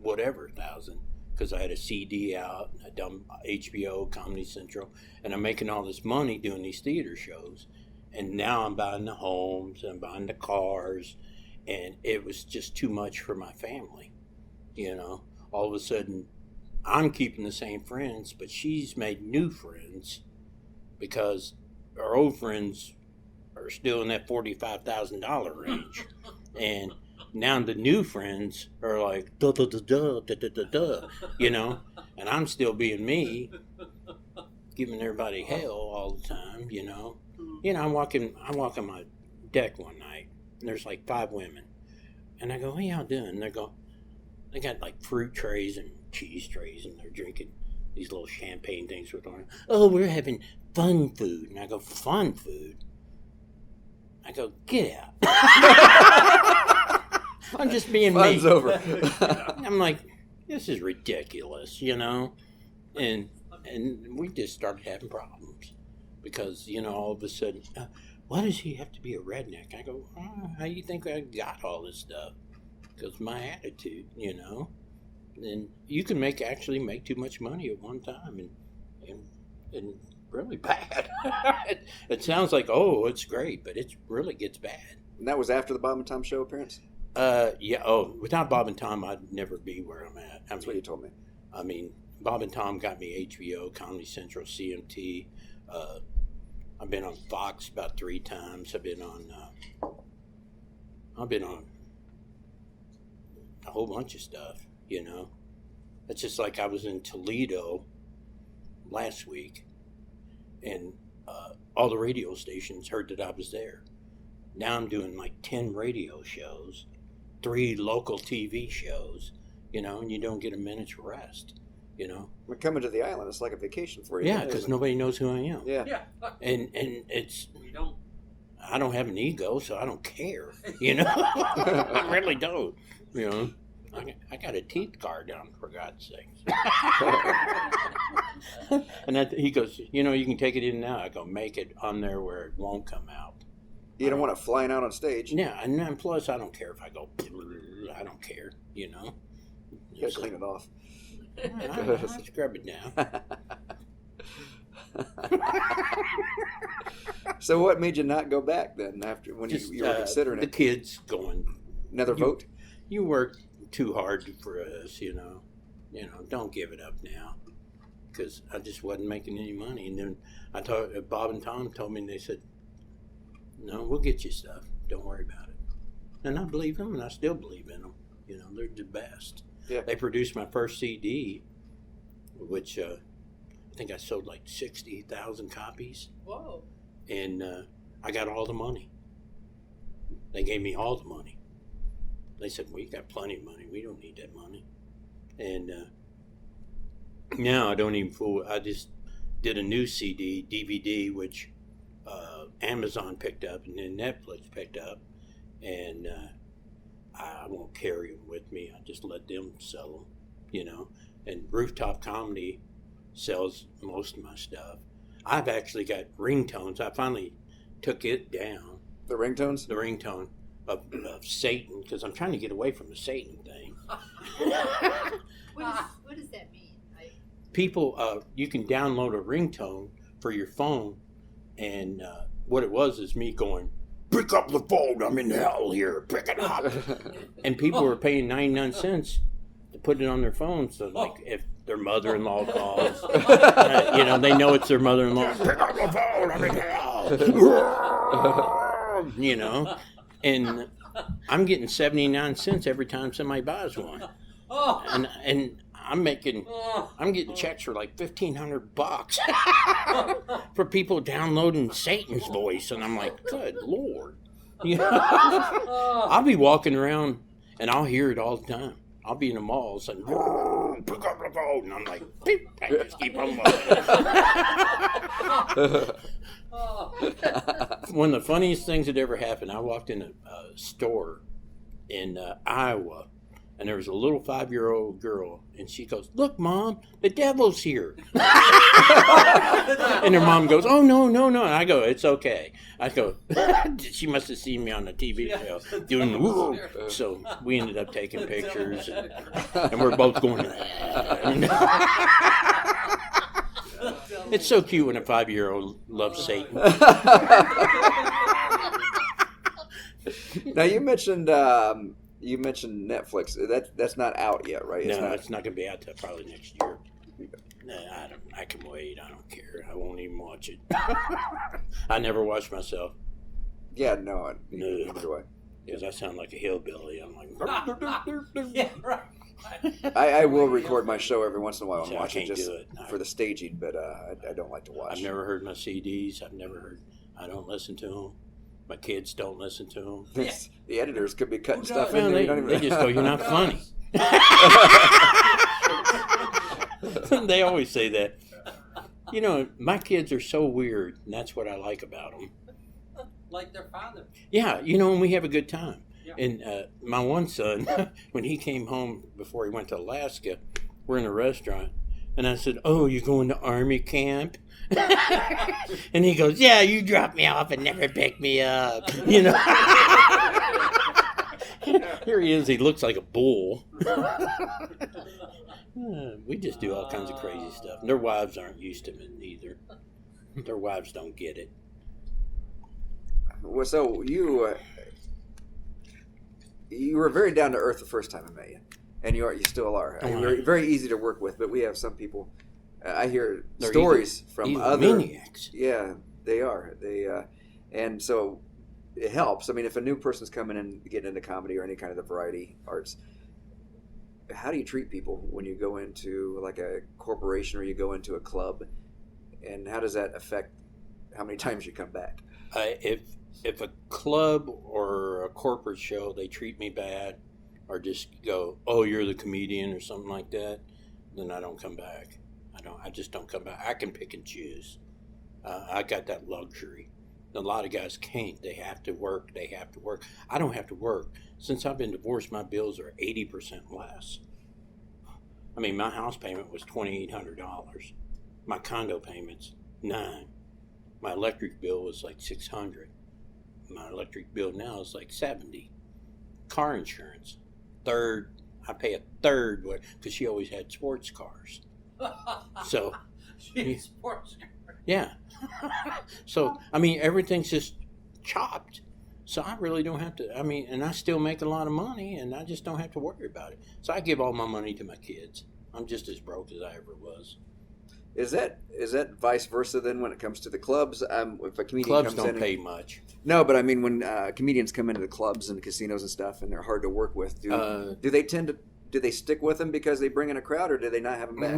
whatever thousand because I had a CD out, I done HBO, Comedy Central, and I'm making all this money doing these theater shows. And now I'm buying the homes, I'm buying the cars, and it was just too much for my family. You know, all of a sudden, I'm keeping the same friends, but she's made new friends because our old friends are still in that $45,000 range. And now the new friends are like, duh, duh, duh, duh, duh, duh, duh, duh, you know, and I'm still being me, giving everybody hell all the time, you know. You know, I walk on my deck one night, and there's like 5 women. And I go, what y'all doing? And they got like fruit trays and cheese trays, and they're drinking these little champagne things with them. Oh, we're having fun food. And I go, fun food? I go, get out. I'm just being me. Fun's over. I'm like, this is ridiculous, you know? And we just started having problems because, you know, all of a sudden, why does he have to be a redneck? I go, how do you think I got all this stuff? Because my attitude, you know? And you can actually make too much money at one time and really bad. It sounds like, oh, it's great, but it really gets bad. And that was after the Bob and Tom Show appearance? Yeah. Oh, without Bob and Tom, I'd never be where I'm at. That's what you told me. I mean, Bob and Tom got me HBO, Comedy Central, CMT. I've been on Fox about 3 times. I've been on a whole bunch of stuff, you know. It's just like I was in Toledo last week, and all the radio stations heard that I was there. Now I'm doing like 10 radio shows, 3 local TV shows, you know, and you don't get a minute's rest, you know. We're coming to the island. It's like a vacation for you. Yeah, because nobody knows who I am. Yeah. And it's, You don't. I don't have an ego, so I don't care, you know. I really don't, you know. I got a teeth guard on, for God's sakes. And he goes, you know, you can take it in now. I go, make it on there where it won't come out. You don't want it flying out on stage. Yeah, and then plus I don't care if I go, I don't care, you know. You gotta clean it off. I scrub it down. So what made you not go back then after when you were considering the it? kids going, Another vote? You worked too hard for us, you know. You know, don't give it up now. Because I just wasn't making any money. And then Bob and Tom told me, and they said, no, we'll get you stuff. Don't worry about it. And I believe them, and I still believe in them. You know, they're the best. Yeah. They produced my first CD, which I think I sold like 60,000 copies. Whoa. And I got all the money. They gave me all the money. They said, well, you got plenty of money. We don't need that money. And now I don't even fool. I just did a new CD, DVD, which Amazon picked up and then Netflix picked up. And I won't carry them with me. I just let them sell them, you know. And Rooftop Comedy sells most of my stuff. I've actually got ringtones. I finally took it down. The ringtones? The ringtone of Satan, because I'm trying to get away from the Satan thing. What does that mean? People, you can download a ringtone for your phone, and what it was is me going, pick up the phone, I'm in hell here, pick it up. And people were paying 99 cents to put it on their phone, so like if their mother-in-law calls, you know, they know it's their mother-in-law, pick up the phone, I'm in hell. You know, and I'm getting 79 cents every time somebody buys one. And I'm getting checks for like $1,500 for people downloading Satan's voice, and I'm like, good Lord, you know? I'll be walking around and I'll hear it all the time. I'll be in the mall saying, pick up the phone, and I'm like, beep, I just keep on walking. One of the funniest things that ever happened, I walked in a store in Iowa, and there was a little 5-year-old girl, and she goes, look, Mom, the devil's here. And her mom goes, "Oh, no, no, no." And I go, "It's okay." I go, "She must have seen me on the TV show doing the woo." So we ended up taking pictures, and we're both going, It's so cute when a 5-year-old loves Satan. Now you mentioned Netflix. That's not out yet, right? No, it's not going to be out till probably next year. No, I can wait. I don't care. I won't even watch it. I never watch myself. Yeah, no. No. Neither do I. Because I sound like a hillbilly. I'm like, Yeah, right. I will record my show every once in a while and See, I watch it can't just do it. for the staging, but I don't like to watch. I've never heard my CDs. I don't listen to them. My kids don't listen to them. The editors could be cutting stuff Well, in there. they, You don't even they just go, "You're not funny." They always say that. You know, my kids are so weird, and that's what I like about them. Like their father. Yeah, you know, and we have a good time. Yeah. And my one son, when he came home before he went to Alaska, we're in a restaurant, and I said, "Oh, you going to Army camp?" And he goes, "Yeah, you dropped me off and never picked me up." You know. Here he is. He looks like a bull. We just do all kinds of crazy stuff. And their wives aren't used to it either. Their wives don't get it. Well, so you were very down to earth the first time I met you, and you still are. You're very easy to work with, but we have some people. I hear They're stories from evil other maniacs. Yeah, they are. And so it helps. I mean, if a new person's coming in getting into comedy or any kind of the variety arts, how do you treat people when you go into like a corporation or you go into a club, and how does that affect how many times you come back? If a club or a corporate show, they treat me bad or just go, "Oh, you're the comedian," or something like that, then I don't come back. I just don't come back. I can pick and choose. I got that luxury. A lot of guys can't. They have to work. I don't have to work. Since I've been divorced, my bills are 80% less. I mean, my house payment was $2,800. My condo payments, $9. My electric bill was like $600. My electric bill now is like $70. Car insurance, I pay a third because she always had sports cars. So, Sports. yeah. So, I mean, everything's just chopped. So I really don't have to, and I still make a lot of money, and I just don't have to worry about it. So I give all my money to my kids. I'm just as broke as I ever was. Is that vice versa then when it comes to the clubs? If a comedian Clubs comes don't in pay much. No, but I mean when comedians come into the clubs and casinos and stuff, and they're hard to work with, do they stick with them because they bring in a crowd, or do they not have them back?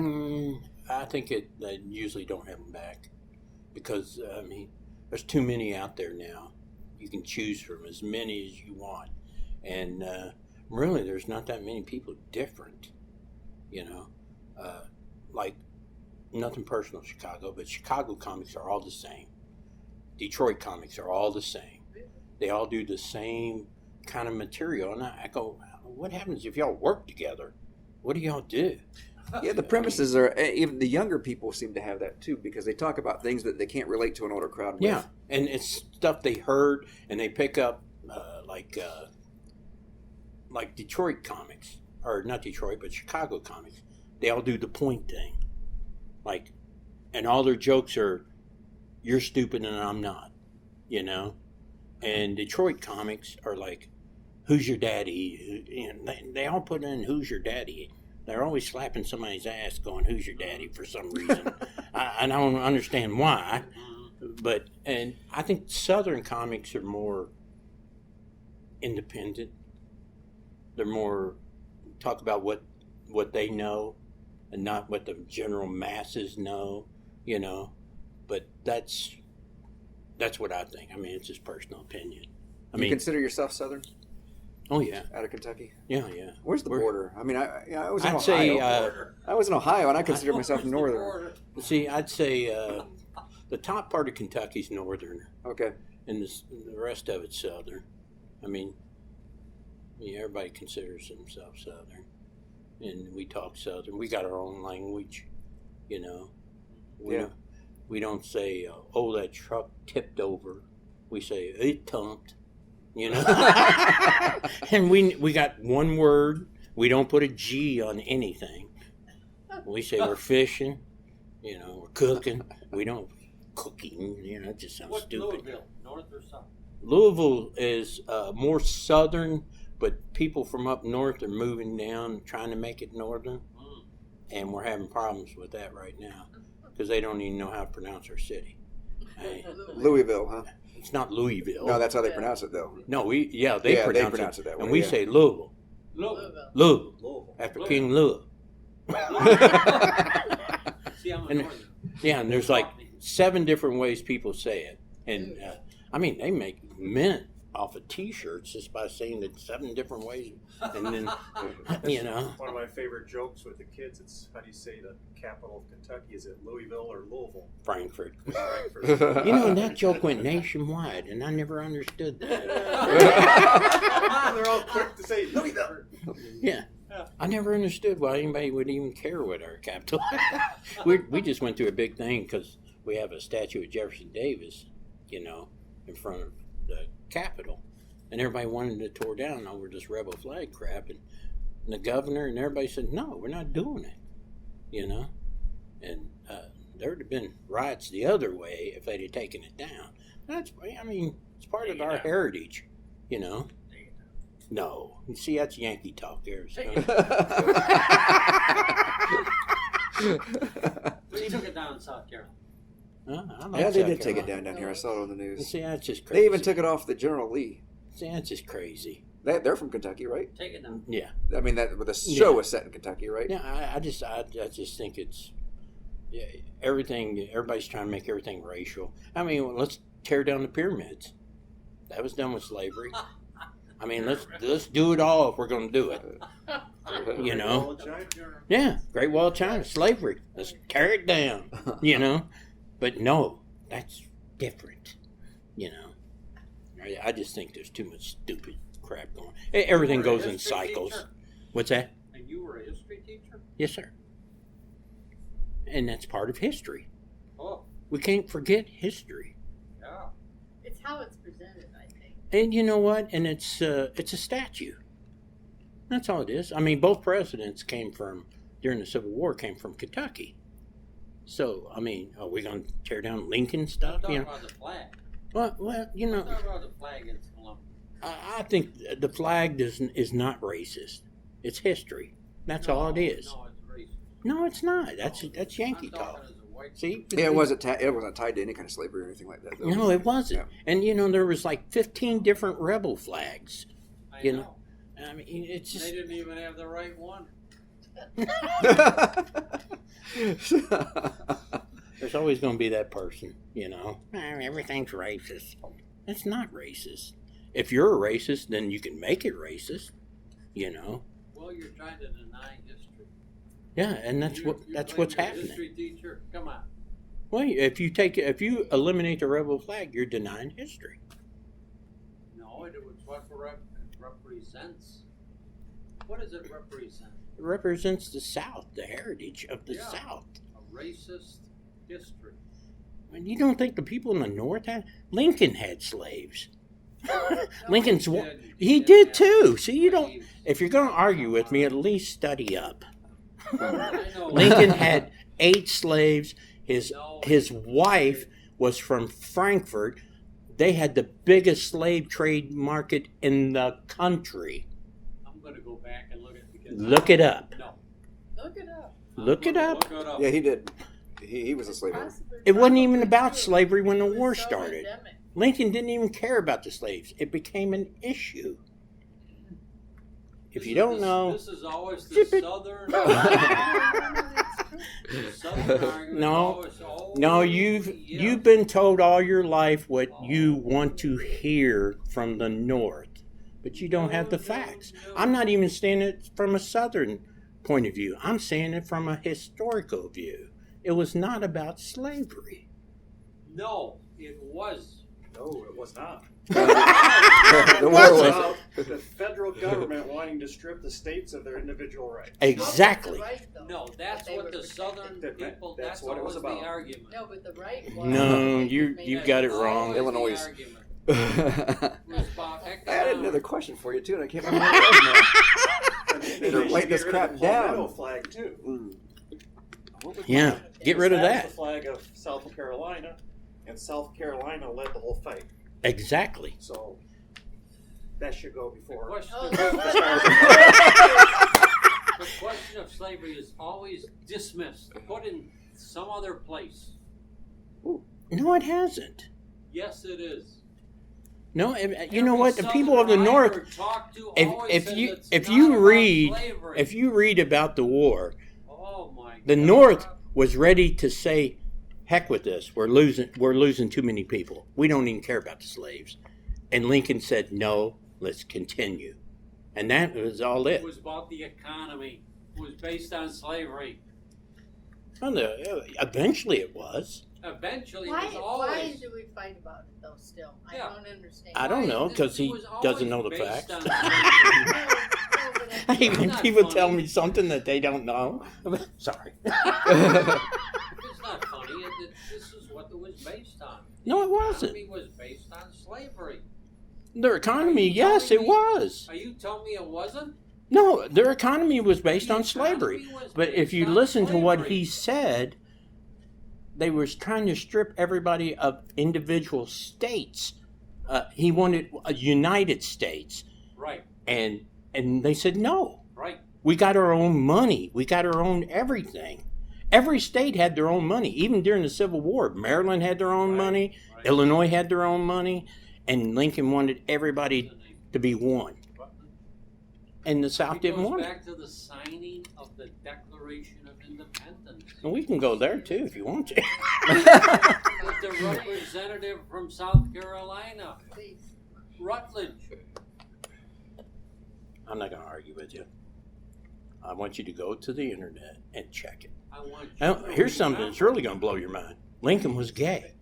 I think they usually don't have them back because there's too many out there now. You can choose from as many as you want, and really, there's not that many people different. You know, like. Nothing personal, Chicago, but Chicago comics are all the same. Detroit comics are all the same. They all do the same kind of material. And I go, what happens if y'all work together? What do y'all do? Yeah, the premises are, even the younger people seem to have that too, because they talk about things that they can't relate to an older crowd with. Yeah, and it's stuff they heard, and they pick up like Detroit comics, or not Detroit, but Chicago comics. They all do the point thing. And all their jokes are, "You're stupid and I'm not," you know? And Detroit comics are like, "Who's your daddy?" And they all put in, "Who's your daddy?" They're always slapping somebody's ass going, "Who's your daddy?" for some reason. I don't understand why. And I think Southern comics are more independent. They're more, talk about what they know, and not what the general masses know, you know. But that's what I think. It's just personal opinion. You consider yourself Southern? Oh yeah, out of Kentucky. Yeah. Where's the border? I was in I'd Ohio. say I was in Ohio, and I consider myself northern. See, I'd say the top part of Kentucky's northern. Okay. And the rest of it's southern. Everybody considers themselves southern. And we talk Southern. We got our own language, you know. We We don't say, oh, that truck tipped over. We say, it tumped, you know. And we got one word. We don't put a G on anything. We say we're fishing, you know, we're cooking. We don't cooking, you know, it just sounds What's stupid. Louisville, north or south? Louisville is more southern, but people from up north are moving down, trying to make it northern. And we're having problems with that right now because they don't even know how to pronounce our city. Louisville, huh? It's not Louisville. No, that's how they pronounce it, though. No, they pronounce it that way. and we say Louisville. Louisville. After King Louis. See, I'm a And, northern. yeah, and there's like 7 different ways people say it. And I mean, they make mint off of T-shirts just by saying it 7 different ways. And then, you know. One of my favorite jokes with the kids, it's how do you say the capital of Kentucky? Is it Louisville or Louisville? Frankfurt. Frankfurt. You know, that joke went nationwide, and I never understood that. They're all quick to say Louisville. Yeah. I never understood why anybody would even care what our capital. We just went through a big thing because we have a statue of Jefferson Davis, you know, in front of the Capitol, and everybody wanted it tore down over this rebel flag crap, and the governor and everybody said, "No, we're not doing it," you know, and there would have been riots the other way if they'd have taken it down. That's, I mean, it's part of our heritage, you know. No, you see, that's Yankee talk there. So. They took it down in South Carolina. I like Yeah, they South did take it Carolina. down here. I saw it on the news. See, that's just crazy. They even took it off the General Lee. See, that's just crazy. They're from Kentucky, right? Take it down. Yeah. I mean, the show was set in Kentucky, right? Yeah, I just think it's, yeah, everything. Everybody's trying to make everything racial. I mean, let's tear down the pyramids. That was done with slavery. I mean, let's do it all if we're going to do it. You know? Yeah, Great Wall of China, slavery. Let's tear it down. You know, but no, that's different. You know, I just think there's too much stupid crap going. Everything You were a goes in history cycles. teacher? What's that? And you were a history teacher? Yes, sir. And that's part of history. Oh, We can't forget history. yeah. It's how it's presented, I think. And you know what? And it's a statue. That's all it is. I mean, both presidents during the Civil War, came from Kentucky. So, I mean, are we going to tear down Lincoln stuff? Talk You know? about the flag. Well, you know, Talk about the flag in Columbus. I think the flag is not racist. It's history. That's all it is. No, it's racist. No, it's not. That's Yankee I'm talk. talking as a white See? Yeah, it wasn't tied to any kind of slavery or anything like that, though. No, it wasn't. Yeah. And, you know, there was like 15 different rebel flags. I You know. I mean, it's just... They didn't even have the right one. There's always going to be that person, you know. Everything's racist. It's not racist. If you're a racist, then you can make it racist, you know. Well, you're trying to deny history. Yeah, and that's You're what's claiming you're a happening. History teacher, come on. Well, if you eliminate the rebel flag, you're denying history. No, it was what represents. What does it represent? It represents the South, the heritage of the Yeah. South. A racist history. And you don't think the people in the North had? Lincoln had slaves. Lincoln's he did too. See, you don't. Slaves. If you're going to argue with me, at least study up. I know. Lincoln had 8 slaves. No. His wife was from Frankfurt. They had the biggest slave trade market in the country. I'm going to go back and look at it because Look it up. No. Look it up. Look it up. Look it up. Yeah, he did. He was a slave owner. It wasn't even about True. slavery when the It was war so started. endemic. Lincoln didn't even care about the slaves. It became an issue. If This you is don't the- know, This is always the Zip it. southern. It's true. Southern argument No. is always, no, yes. you've been told all your life what you want to hear from the North, but you don't have the facts. I'm not even saying it from a Southern point of view. I'm saying it from a historical view. It was not about slavery. No, it was No, it was not. The war It was was. about the federal government wanting to strip the states of their individual rights. Exactly. Right, though. No, that's They what were the protected. southern That- people, that's that's what it was always the about. argument. No, but the right was. No, they you- made you've it got it always wrong. the Illinois. argument. I It was about had economic. another question for you too, and I can't remember what it was And They're they should lighting this get rid of crap the palmetto down. flag too. now. What was Yeah, get rid of That that. was the flag of South Carolina, and South Carolina led the whole fight. Exactly. So that should go The before. question, Oh, of, that's the question of slavery is always dismissed, put in some other place. No, it hasn't. Yes, it is. No, you know Every what? The people of the Southerner I North. ever talked to If always said it's if not you about read slavery. if you read about the war, Oh my the God. North was ready to say, "Heck with this. We're losing too many people. We don't even care about the slaves." And Lincoln said, "No, let's continue." And that was all It it. was about the economy. It was based on slavery. Well, eventually it was. Eventually, Why, it was why always. do we fight about it though still? I Yeah. don't understand. I don't know, It 'cause he was doesn't know always the based facts. on No, slavery. no, but I hate It's when not people funny. tell me something that they don't know. Sorry. It's not funny. This is what it was based on. No, it The wasn't. economy was based on slavery. Their economy, Are you yes, telling it me- was. Are you telling me it wasn't? No, their economy was based The on slavery. economy was But if based you on listen to what slavery. he said, they was trying to strip everybody of individual states. He wanted a United States, Right, and they said no. right. We got our own money. We got our own everything. Every state had their own money. Even during the Civil War, Maryland had their own Right, money. right. Illinois had their own money, and Lincoln wanted everybody to be one. And the South It didn't goes want it. back to the signing of the Declaration of Independence. And we can go there too if you want to. With the representative from South Carolina, please. Rutledge. I'm not going to argue with you. I want you to go to the internet and check it. I want you Now, to here's something that's remember. really going to blow your mind. Lincoln was gay.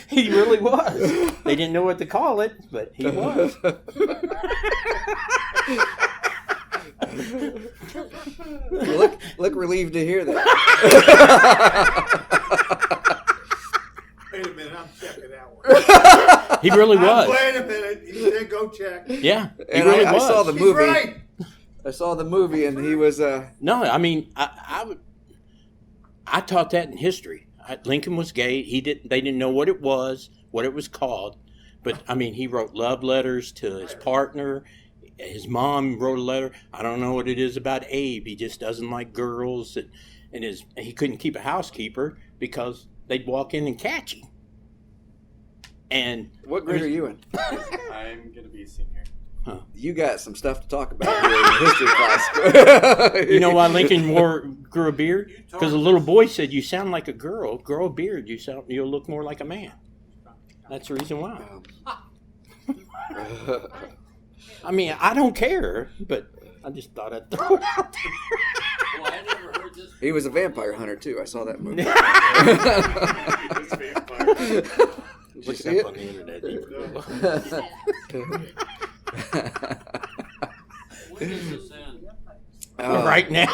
He really was. They didn't know what to call it, but he was. Look relieved to hear that. Wait a minute, I'm checking that one. He really was. Wait a minute, he said go check. Yeah, he And really I was. saw the He's movie. right. I saw the movie, and he was. No, I mean, I taught that in history. Lincoln was gay. They didn't know what it was called, but I mean, he wrote love letters to his partner. His mom wrote a letter. I don't know what it is about Abe. He just doesn't like girls, and he couldn't keep a housekeeper because they'd walk in and catch him. And What grade are you in? I'm gonna be a senior. You got some stuff to talk about here in the history class. you know why Lincoln grew a beard? Because a little boy said, "You sound like a girl. Grow a beard. You'll look more like a man." That's the reason why. I mean, I don't care, but I just thought I'd throw it out there. Well, I never heard this. He was a vampire hunter too. I saw that movie. This vampire. Look see it up it? on the internet. When does this end? Right now.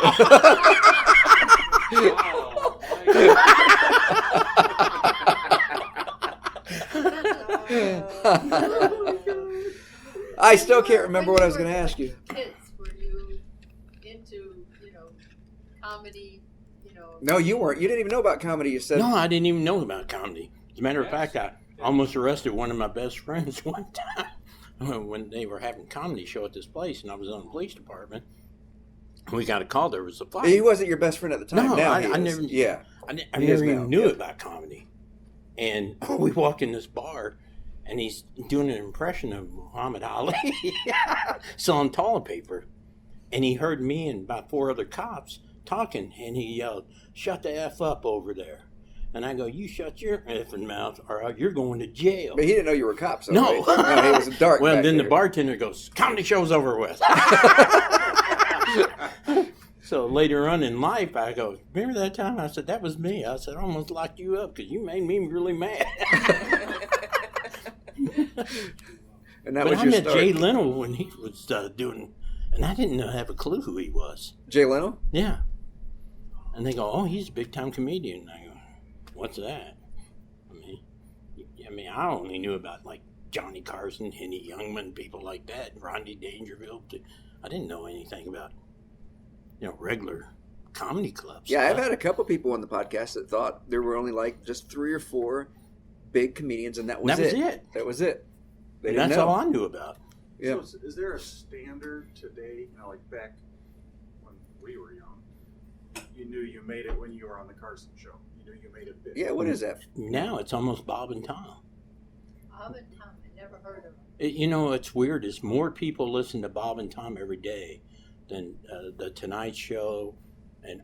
Wow. my I still can't remember what I was going to ask you. Kids, were you into, comedy, No, you weren't. You didn't even know about comedy. You said. No, I didn't even know about comedy. As a matter of fact, I almost arrested one of my best friends one time when they were having a comedy show at this place, and I was on the police department. We got a call. There was a fight. He wasn't your best friend at the time. No, now I he is. never. Yeah. I He is never now, even knew yeah. about comedy. And we walk in this bar, and he's doing an impression of Muhammad Ali, selling toilet paper. And he heard me and about 4 other cops talking, and he yelled, "Shut the F up over there." And I go, "You shut your effing mouth, or you're going to jail." But he didn't know you were cops. Though, No. right? No, he was a dark. Well, back then the there. bartender goes, "Comedy show's over with." So later on in life, I go, remember that time? I said, that was me. I said, I almost locked you up because you made me really mad. And that But was I your met start. Jay Leno when he was doing, and I didn't have a clue who he was. Jay Leno? Yeah. And they go, oh, he's a big-time comedian. And I go, what's that? I mean, I only knew about, like, Johnny Carson, Henny Youngman, people like that, Rodney Dangerfield. I didn't know anything about, regular comedy clubs. Yeah, I've had a couple people on the podcast that thought there were only like just 3 or 4 big comedians, and that was That was it. That was it. They And didn't that's know. all I knew about. Yeah. So is there a standard today, like back when we were young, you knew you made it when you were on the Carson show? You knew you made it big. Yeah, what is that? Now it's almost Bob and Tom. Bob and Tom, I never heard of them. It's weird. It's more people listen to Bob and Tom every day than the Tonight Show and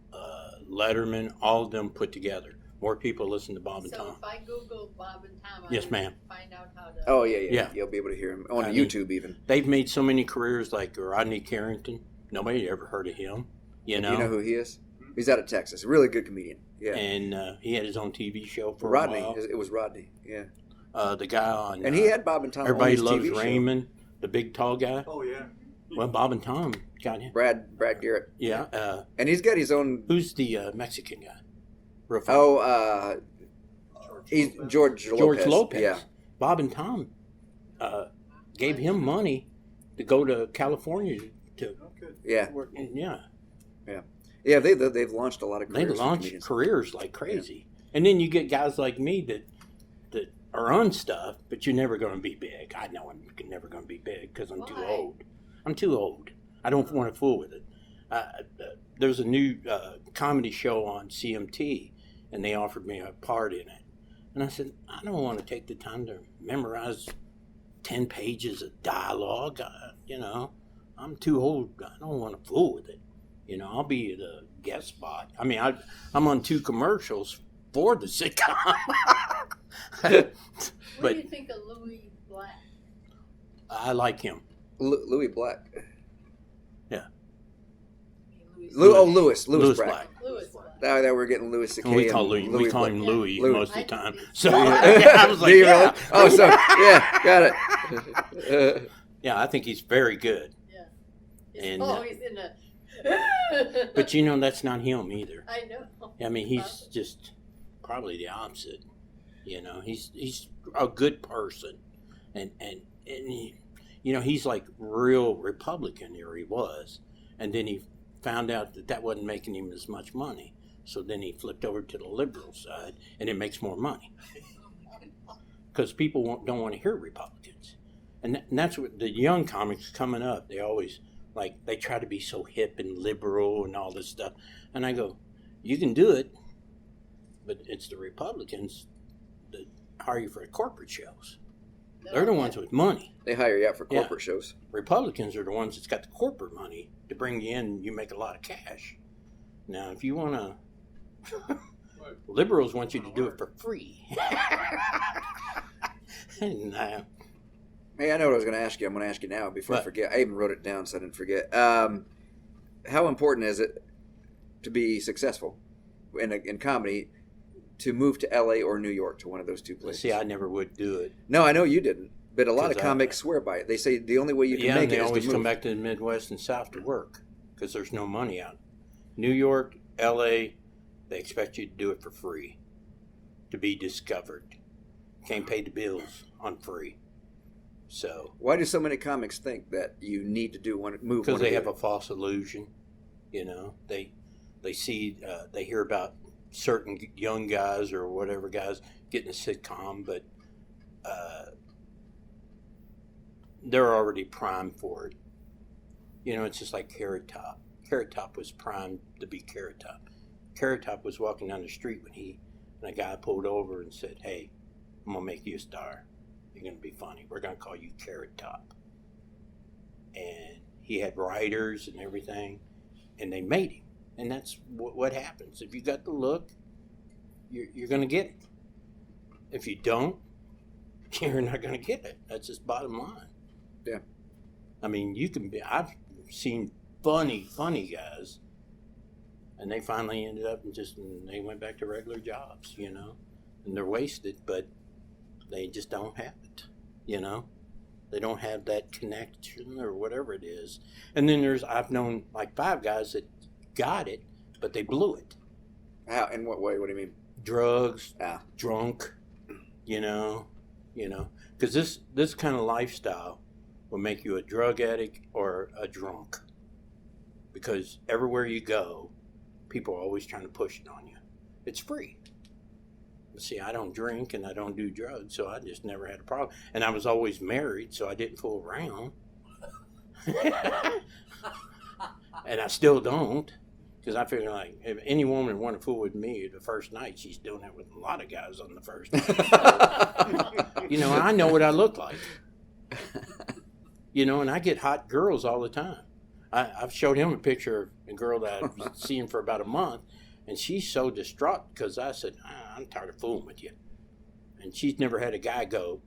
Letterman, all of them put together. More people listen to Bob and So Tom. if I Google Bob and Tom, Yes, ma'am. Find out how to. Oh, yeah. Yeah. You'll be able to hear him on I mean, YouTube even. They've made so many careers like Rodney Carrington. Nobody ever heard of him. You know? You know who he is? He's out of Texas. A really good comedian. Yeah. And he had his own TV show for Rodney. a while. It was Rodney. Yeah. The guy on... And he had Bob and Tom Everybody on his Loves TV show. Raymond, the big tall guy. Oh, yeah. Well, Bob and Tom got him. Brad Garrett. Yeah. And he's got his own... Who's the Mexican guy? Real fast. Oh, he's George Lopez. Yeah. Bob and Tom gave him money to go to California to Oh, good. Yeah. work. And Yeah, they've launched a lot of they careers. for launched comedians. careers like crazy. And then you get guys like me that are on stuff, but you're never going to be big. I know I'm never going to be big because I'm too Why? old. I'm too old. I don't want to fool with it. There's a new comedy show on CMT, and they offered me a part in it. And I said, I don't want to take the time to memorize 10 pages of dialogue. I'm too old. I don't want to fool with it. I'll be the guest spot. I mean, I'm on 2 commercials for the sitcom. What But do you think of Louis Black? I like him. Louis Black. Yeah. Louis Louis Black. Black. Louis Black. Now that we're getting Louis C.K. We call and Louis. We call him Black. Louis Louis. most of the time. I think So Yeah. I was like, Do you yeah. really? Oh, so yeah, got it. Yeah, I think he's very good. Yeah. And, He's always in a. But that's not him either. I know. I mean, he's just probably the opposite. He's a good person, and he, he's like real Republican, or he was, and then he found out that wasn't making him as much money, so then he flipped over to the liberal side, and it makes more money because people don't want to hear Republicans, and that's what the young comics coming up. They always they try to be so hip and liberal and all this stuff, and I go, you can do it, but it's the Republicans that hire you for corporate shows. They're the ones with money. They hire you out for corporate shows. Republicans are the ones that's got the corporate money to bring you in and you make a lot of cash. Now, if you want to... Liberals want you to do it for free. And, Hey, I know what I was going to ask you. I'm going to ask you now before I What? forget. I even wrote it down so I didn't forget. How important is it to be successful in comedy to move to L.A. or New York, to one of those 2 places? see, I never would do it. No, I know you didn't. But a lot of 'Cause comics swear by it. They say the only way you can Yeah, make and they it is always to move. come back to the Midwest and South to work because there's no money out. New York, L.A., they expect you to do it for free, to be discovered. Can't pay the bills on free. So, Why do so many comics think that you need to move? because they have a false illusion, they see, they hear about certain young guys or whatever guys getting a sitcom, but they're already primed for it. It's just like Carrot Top. Carrot Top was primed to be Carrot Top. Carrot Top was walking down the street when a guy pulled over and said, "Hey, I'm gonna make you a star. You're going to be funny. We're going to call you Carrot Top." And he had writers and everything, and they made him. And that's what happens. If you got the look, you're going to get it. If you don't, you're not going to get it. That's just bottom line. Yeah. I mean, I've seen funny guys And they finally ended up and they went back to regular jobs, you know. And they're wasted, but they just don't have it, you know. They don't have that connection or whatever it is. And then I've known like 5 guys that got it, but they blew it. How? In what way? What do you mean? Drugs, drunk, you know, because this kind of lifestyle will make you a drug addict or a drunk. Because everywhere you go, people are always trying to push it on you. It's free. See, I don't drink and I don't do drugs, so I just never had a problem. And I was always married, so I didn't fool around. And I still don't, because I figure like if any woman want to fool with me the first night, she's doing it with a lot of guys on the first night. So, you know, I know what I look like. You know, and I get hot girls all the time. I've showed him a picture of a girl that I've seen for about a month, and she's so distraught because I said, I'm tired of fooling with you. And she's never had a guy go,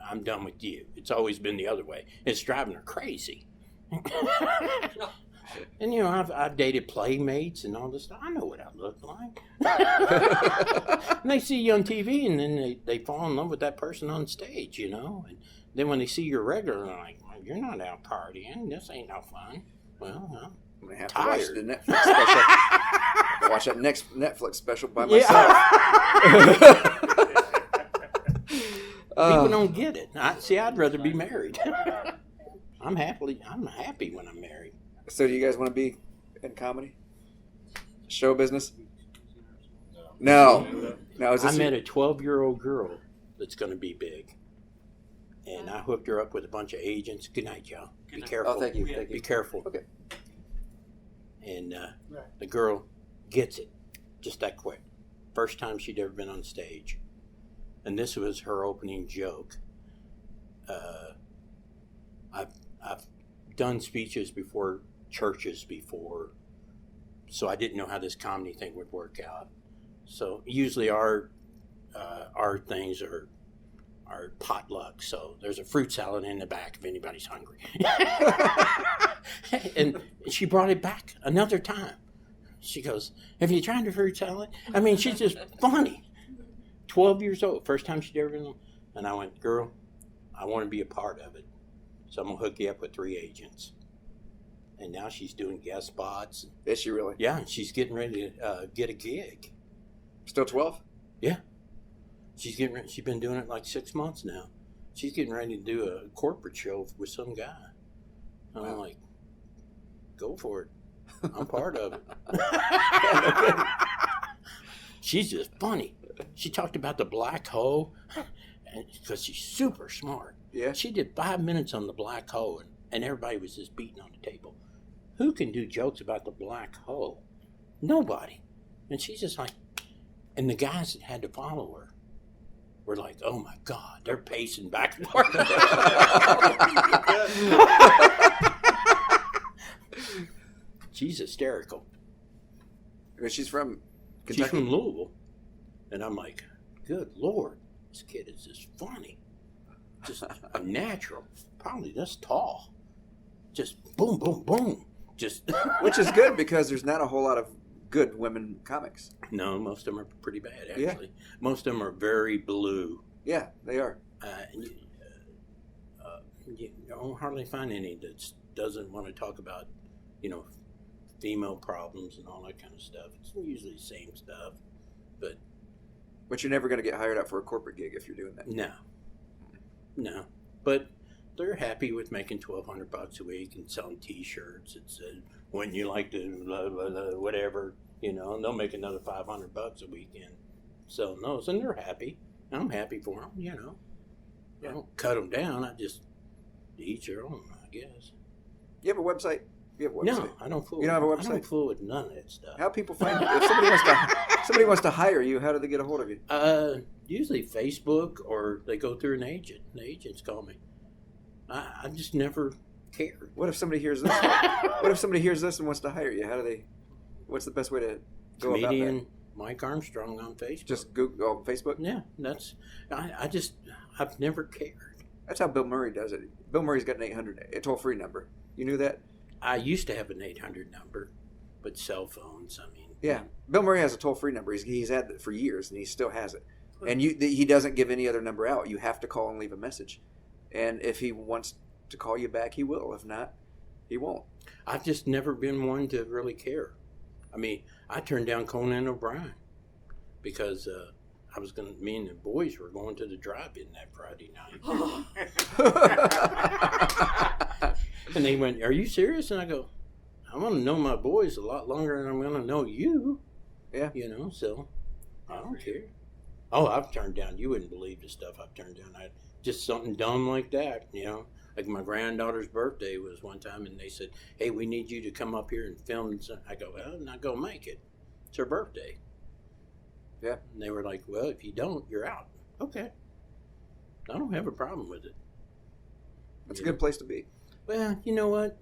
I'm done with you. It's always been the other way. It's driving her crazy. And, you know, I've dated playmates and all this stuff. I know what I look like. And they see you on TV, and then they fall in love with that person on stage, you know. And then when they see you regular, they're like, well, you're not out partying. This ain't no fun. Well, I'm I'm gonna have tired. to watch the Netflix special. I have to watch that next Netflix special by myself. People don't get it. I'd rather be married. I'm happy when I'm married. So do you guys want to be in comedy? Show business? No. Is this I met a 12-year-old girl that's going to be big. And I hooked her up with a bunch of agents. Good night, y'all. Be careful. Oh, thank you. Be careful. Okay. And the girl gets it just that quick. First time she'd ever been on stage. And this was her opening joke. I've done speeches before churches before, so I didn't know how this comedy thing would work out. So usually our things are potluck. So there's a fruit salad in the back if anybody's hungry. And she brought it back another time. She goes, have you tried the fruit salad? I mean, she's just funny. 12 years old, first time she'd ever been on. And I went, girl, I want to be a part of it. So I'm going to hook you up with 3 agents. And now she's doing guest spots. Is she really? Yeah, and she's getting ready to get a gig. Still 12? Yeah. She's been doing it like 6 months now. She's getting ready to do a corporate show with some guy. And I'm like, go for it. I'm part of it. She's just funny. She talked about the black hole because she's super smart. Yeah. She did 5 minutes on the black hole, and everybody was just beating on the table. Who can do jokes about the black hole? Nobody. And she's just like, and the guys that had to follow her were like, oh my God, they're pacing back and forth. She's hysterical. She's from Kentucky? She's from Louisville. And I'm like, good Lord, this kid is just funny. Just a natural. Probably this tall. Just boom, boom, boom. Just Which is good because there's not a whole lot of good women comics. No, most of them are pretty bad, actually. Yeah. Most of them are very blue. Yeah, they are. You don't hardly find any that doesn't want to talk about, female problems and all that kind of stuff. It's usually the same stuff. But you're never going to get hired out for a corporate gig if you're doing that. No. But they're happy with making $1,200 a week and selling T-shirts. It says, "Wouldn't you like to blah, blah, blah, whatever?" And they'll make another $500 a weekend selling those, and they're happy. I'm happy for them. I don't cut them down. I just each their own, I guess. You have a website? No, I don't fool. You don't have a website? I don't fool with none of that stuff. How people find you? If somebody wants to hire you, how do they get a hold of you? Usually Facebook, or they go through an agent. The agents call me. I just never cared. What if somebody hears this? What if somebody hears this and wants to hire you? What's the best way to go about that? Comedian Mike Armstrong on Facebook. Just Google Facebook? Yeah, I've never cared. That's how Bill Murray does it. Bill Murray's got an 800, a toll-free number. You knew that? I used to have an 800 number, but with cell phones, I mean. Yeah. Bill Murray has a toll-free number. He's had it for years, and he still has it. And he doesn't give any other number out. You have to call and leave a message. And if he wants to call you back, he will. If not, he won't. I've just never been one to really care. I mean, I turned down Conan O'Brien because me and the boys were going to the drive-in that Friday night. And they went, "Are you serious?" And I go, "I want to know my boys a lot longer than I'm going to know you." Yeah. So I don't care. Oh, I've turned down, you wouldn't believe the stuff I've turned down. Just something dumb like that, Like my granddaughter's birthday was one time, and they said, "Hey, we need you to come up here and film." I go, "Well, I'm not going to make it. It's her birthday." Yeah. And they were like, "Well, if you don't, you're out." Okay. I don't have a problem with it. That's a good place to be. Well, you know what?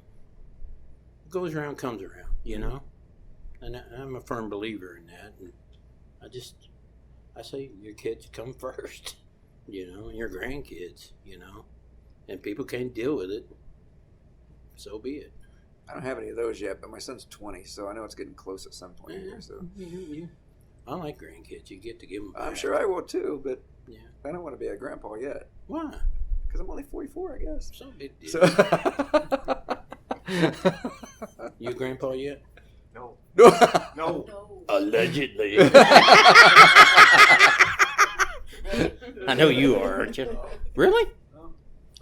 Goes around, comes around, And I'm a firm believer in that. And I say your kids come first, and your grandkids, And people can't deal with it. So be it. I don't have any of those yet, but my son's 20, so I know it's getting close at some point here. So I like grandkids. You get to give them back. I'm sure I will too, but Yeah. I don't want to be a grandpa yet. Why? Because I'm only 44, I guess. So big deal. So You a grandpa yet? No. no. No. No. Allegedly. I know you are, aren't you? Really?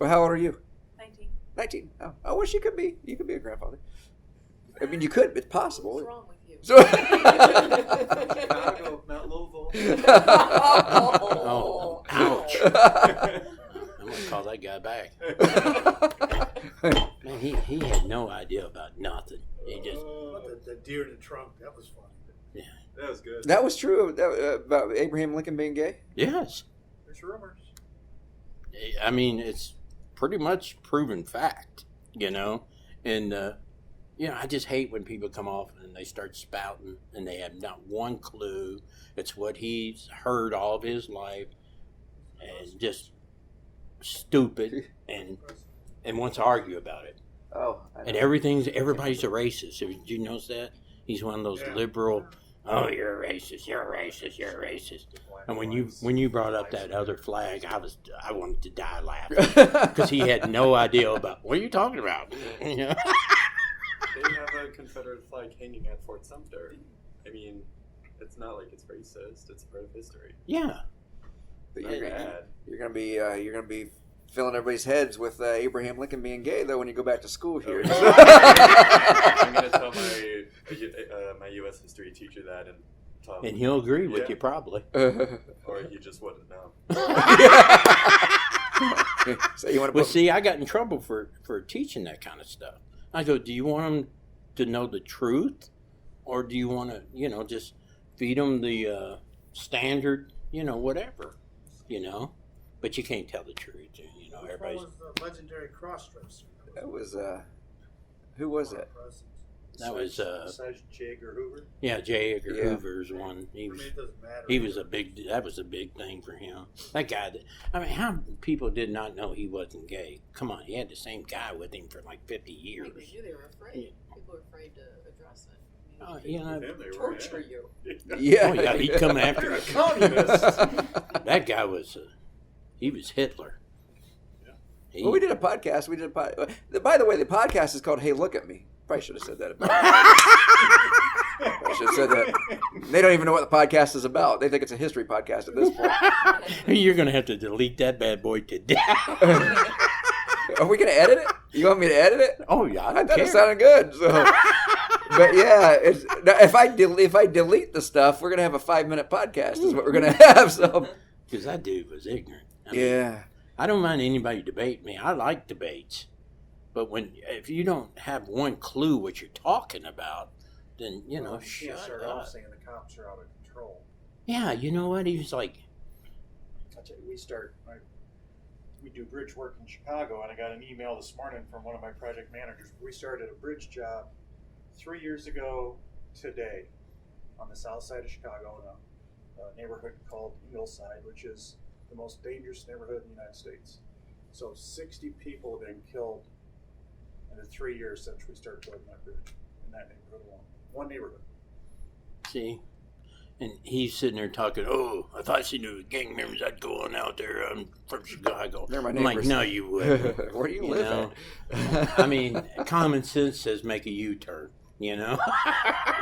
Well, how old are you? 19. 19. Oh, I wish you could be. You could be a grandfather. I mean, you could. It's possible. What's wrong with you? So, Chicago, not Louisville. Oh, ouch. I'm going to call that guy back. Man, he had no idea about nothing. He just, The deer in the trunk, that was funny. yeah. That was good. that was true about Abraham Lincoln being gay. Yes. There's rumors. I mean, it's pretty much proven fact, And, I just hate when people come off and they start spouting and they have not one clue. It's what he's heard all of his life and just stupid and wants to argue about it. Oh, I know. And everybody's a racist. Did you notice that? He's one of those liberal, "Oh, you're a racist, you're a racist, you're a racist." And when you brought up that other flag, I wanted to die laughing because he had no idea about what are you talking about. They have a Confederate flag hanging at Fort Sumter. I mean, it's not like it's racist. It's part of history. Yeah. But Not bad. you're gonna be filling everybody's heads with Abraham Lincoln being gay, though, when you go back to school here. I'm gonna tell my U.S. history teacher that and tell him, And he'll agree with you probably. or he just wouldn't know. So you want to Well, see, I got in trouble for teaching that kind of stuff. I go, do you want them to know the truth, or do you want to, just feed them the standard, whatever, But you can't tell the truth, everybody's. What was the legendary cross-dresser? That was who was it? That was Besides J. Edgar Hoover. Yeah, J. Edgar Yeah. Hoover's one. He I was mean, it doesn't matter. that was a big thing for him. That guy, how people did not know he wasn't gay? Come on, he had the same guy with him for like 50 years. They knew they were afraid. People were afraid to address it. Oh, Them they were, Torture yeah. you. Yeah. Oh yeah, he'd come after You're a you. communist. That guy was, he was Hitler. He- Well, we did a podcast. By the way, the podcast is called "Hey, Look at Me." Probably should have said that. I should have said that. They don't even know what the podcast is about. They think it's a history podcast at this point. You're gonna have to delete that bad boy today. Are we going to edit it? You want me to edit it? Oh yeah, I I don't thought care. it sounded good. So. But yeah, now, if I delete the stuff, we're going to have a 5-minute podcast. Is what we're going to have. So Because that dude was ignorant. I mean, yeah. I don't mind anybody debate me. I like debates. But if you don't have one clue what you're talking about, then, shut start up. off saying the cops are out of control. Yeah, you know what? He was like, I tell you, we do bridge work in Chicago, and I got an email this morning from one of my project managers. We started a bridge job 3 years ago today on the south side of Chicago in a neighborhood called Hillside, which is the most dangerous neighborhood in the United States. So 60 people have been killed in the 3 years since we started building that bridge in that neighborhood alone. one neighborhood. See? And he's sitting there talking, oh, if I see no gang members, I'd go on out there. I'm from Chicago. They're my I'm like, neighbors. no, you wouldn't. Where do you live at? I mean, common sense says make a U-turn, you know?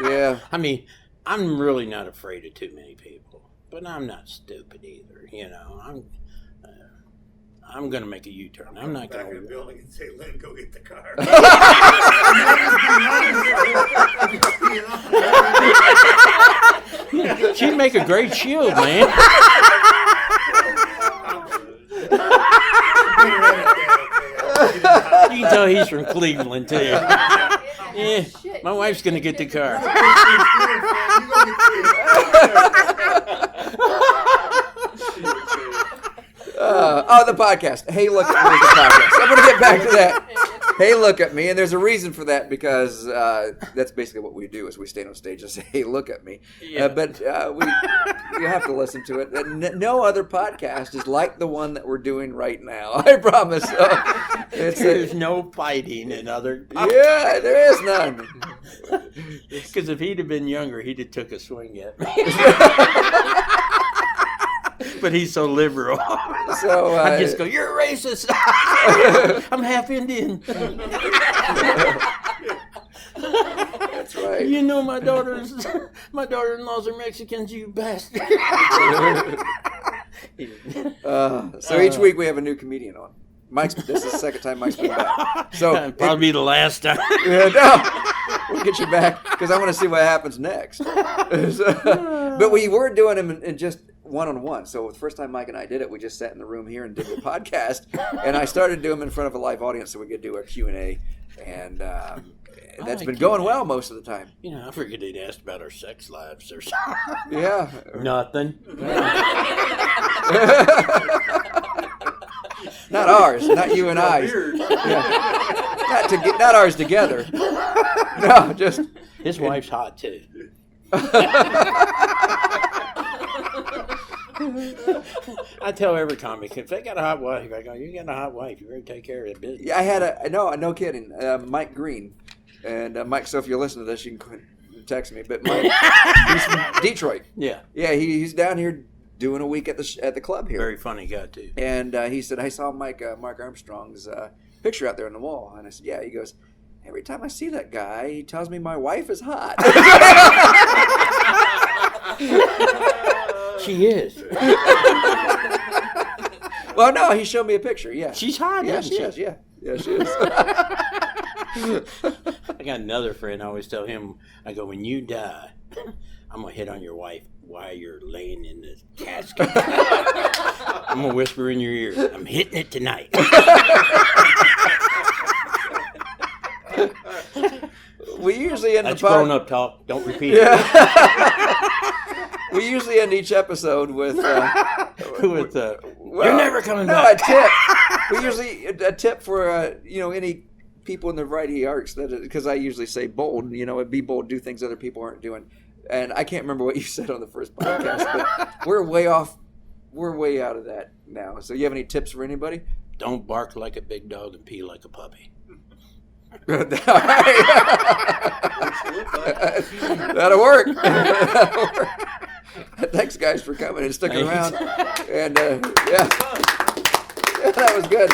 Yeah. I mean, I'm really not afraid of too many people, but I'm not stupid either, you know? I'm going to make a U-turn. I'm not going back in the to... building and say, Lynn, go get the car. She'd make a great shield, man. You can tell he's from Cleveland, too. Yeah, my wife's going to get the car. The podcast. Hey, look at me, the podcast. I'm going to get back to that. Hey, look at me. And there's a reason for that because that's basically what we do is we stand on stage and say, hey, look at me. Yeah. But you have to listen to it. No other podcast is like the one that we're doing right now. I promise. There's no fighting in other... Yeah, there is none. Because if he'd have been younger, he'd have took a swing at me. But he's so liberal. So I just go, you're a racist. I'm half Indian. That's right. You know my daughter-in-laws are Mexicans, you bastard. So each week we have a new comedian on. This is the second time Mike's been back. So probably be the last time. No, we'll get you back because I want to see what happens next. But we were doing them in just one-on-one. So the first time Mike and I did it, we just sat in the room here and did the podcast. And I started doing them in front of a live audience so we could do a Q&A. And that's been going well most of the time. You know, I figured they'd ask about our sex lives or something. Yeah. Nothing. Not ours, not you and I. Yeah. Not ours together. No, just his wife's hot too. I tell every comic, if they got a hot wife, I go, you got a hot wife, you better take care of that business. Yeah, I had no kidding, Mike Green, and Mike. So if you're listening to this, you can text me. But Mike, he's from Detroit. Yeah, he's down here doing a week at the club here. Very funny guy too. And he said, I saw Mike Armstrong's picture out there on the wall, and I said, yeah. He goes, every time I see that guy, he tells me my wife is hot. She is. Well, no, he showed me a picture. Yeah, she's hot. Yeah, she is. Yeah, she is. I got another friend. I always tell him, I go, when you die, I'm gonna hit on your wife while you're laying in the casket. I'm gonna whisper in your ear, I'm hitting it tonight. We usually end That's the grown up talk. Don't repeat it. We usually end each episode with you're never coming A back. tip. We usually a tip for any people in the variety arts because I usually say bold. Be bold, do things other people aren't doing. And I can't remember what you said on the first podcast, but we're way off. We're way out of that now. So you have any tips for anybody? Don't bark like a big dog and pee like a puppy. That'll work. Thanks, guys, for coming and sticking around. And yeah, that was good.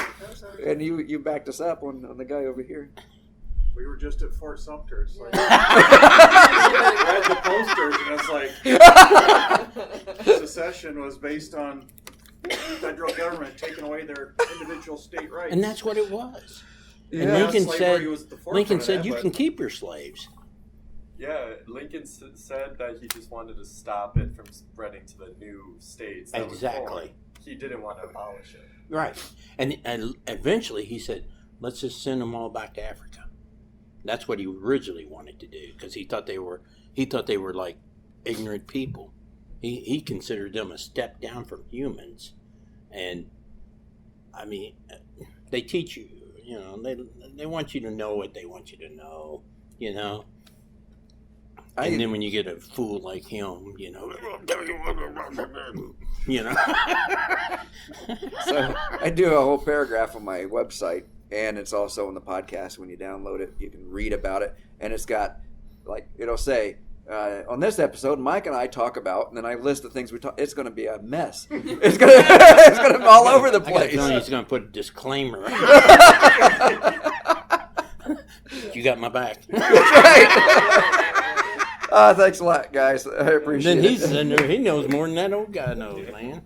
And you backed us up on the guy over here. We were just at Fort Sumter. It's like, read the posters, and it's like secession was based on federal government taking away their individual state rights. And that's what it was. Yeah. And Lincoln said, you but can keep your slaves. Yeah, Lincoln said that he just wanted to stop it from spreading to the new states. That Exactly. He didn't want to abolish it. Right. And eventually he said, let's just send them all back to Africa. That's what he originally wanted to do because he thought they were like ignorant people. He considered them a step down from humans. And I mean, they teach you, they want you to know what they want you to know, And then when you get a fool like him, So I do a whole paragraph on my website, and it's also on the podcast. When you download it, you can read about it, and it's got like it'll say, on this episode, Mike and I talk about, and then I list the things we talk. It's going to be a mess. It's going to be all over the I got a place. feeling he's going to put a disclaimer. You got my back. That's right. Thanks a lot, guys. I appreciate Then it. he's in there. He knows more than that old guy knows, man.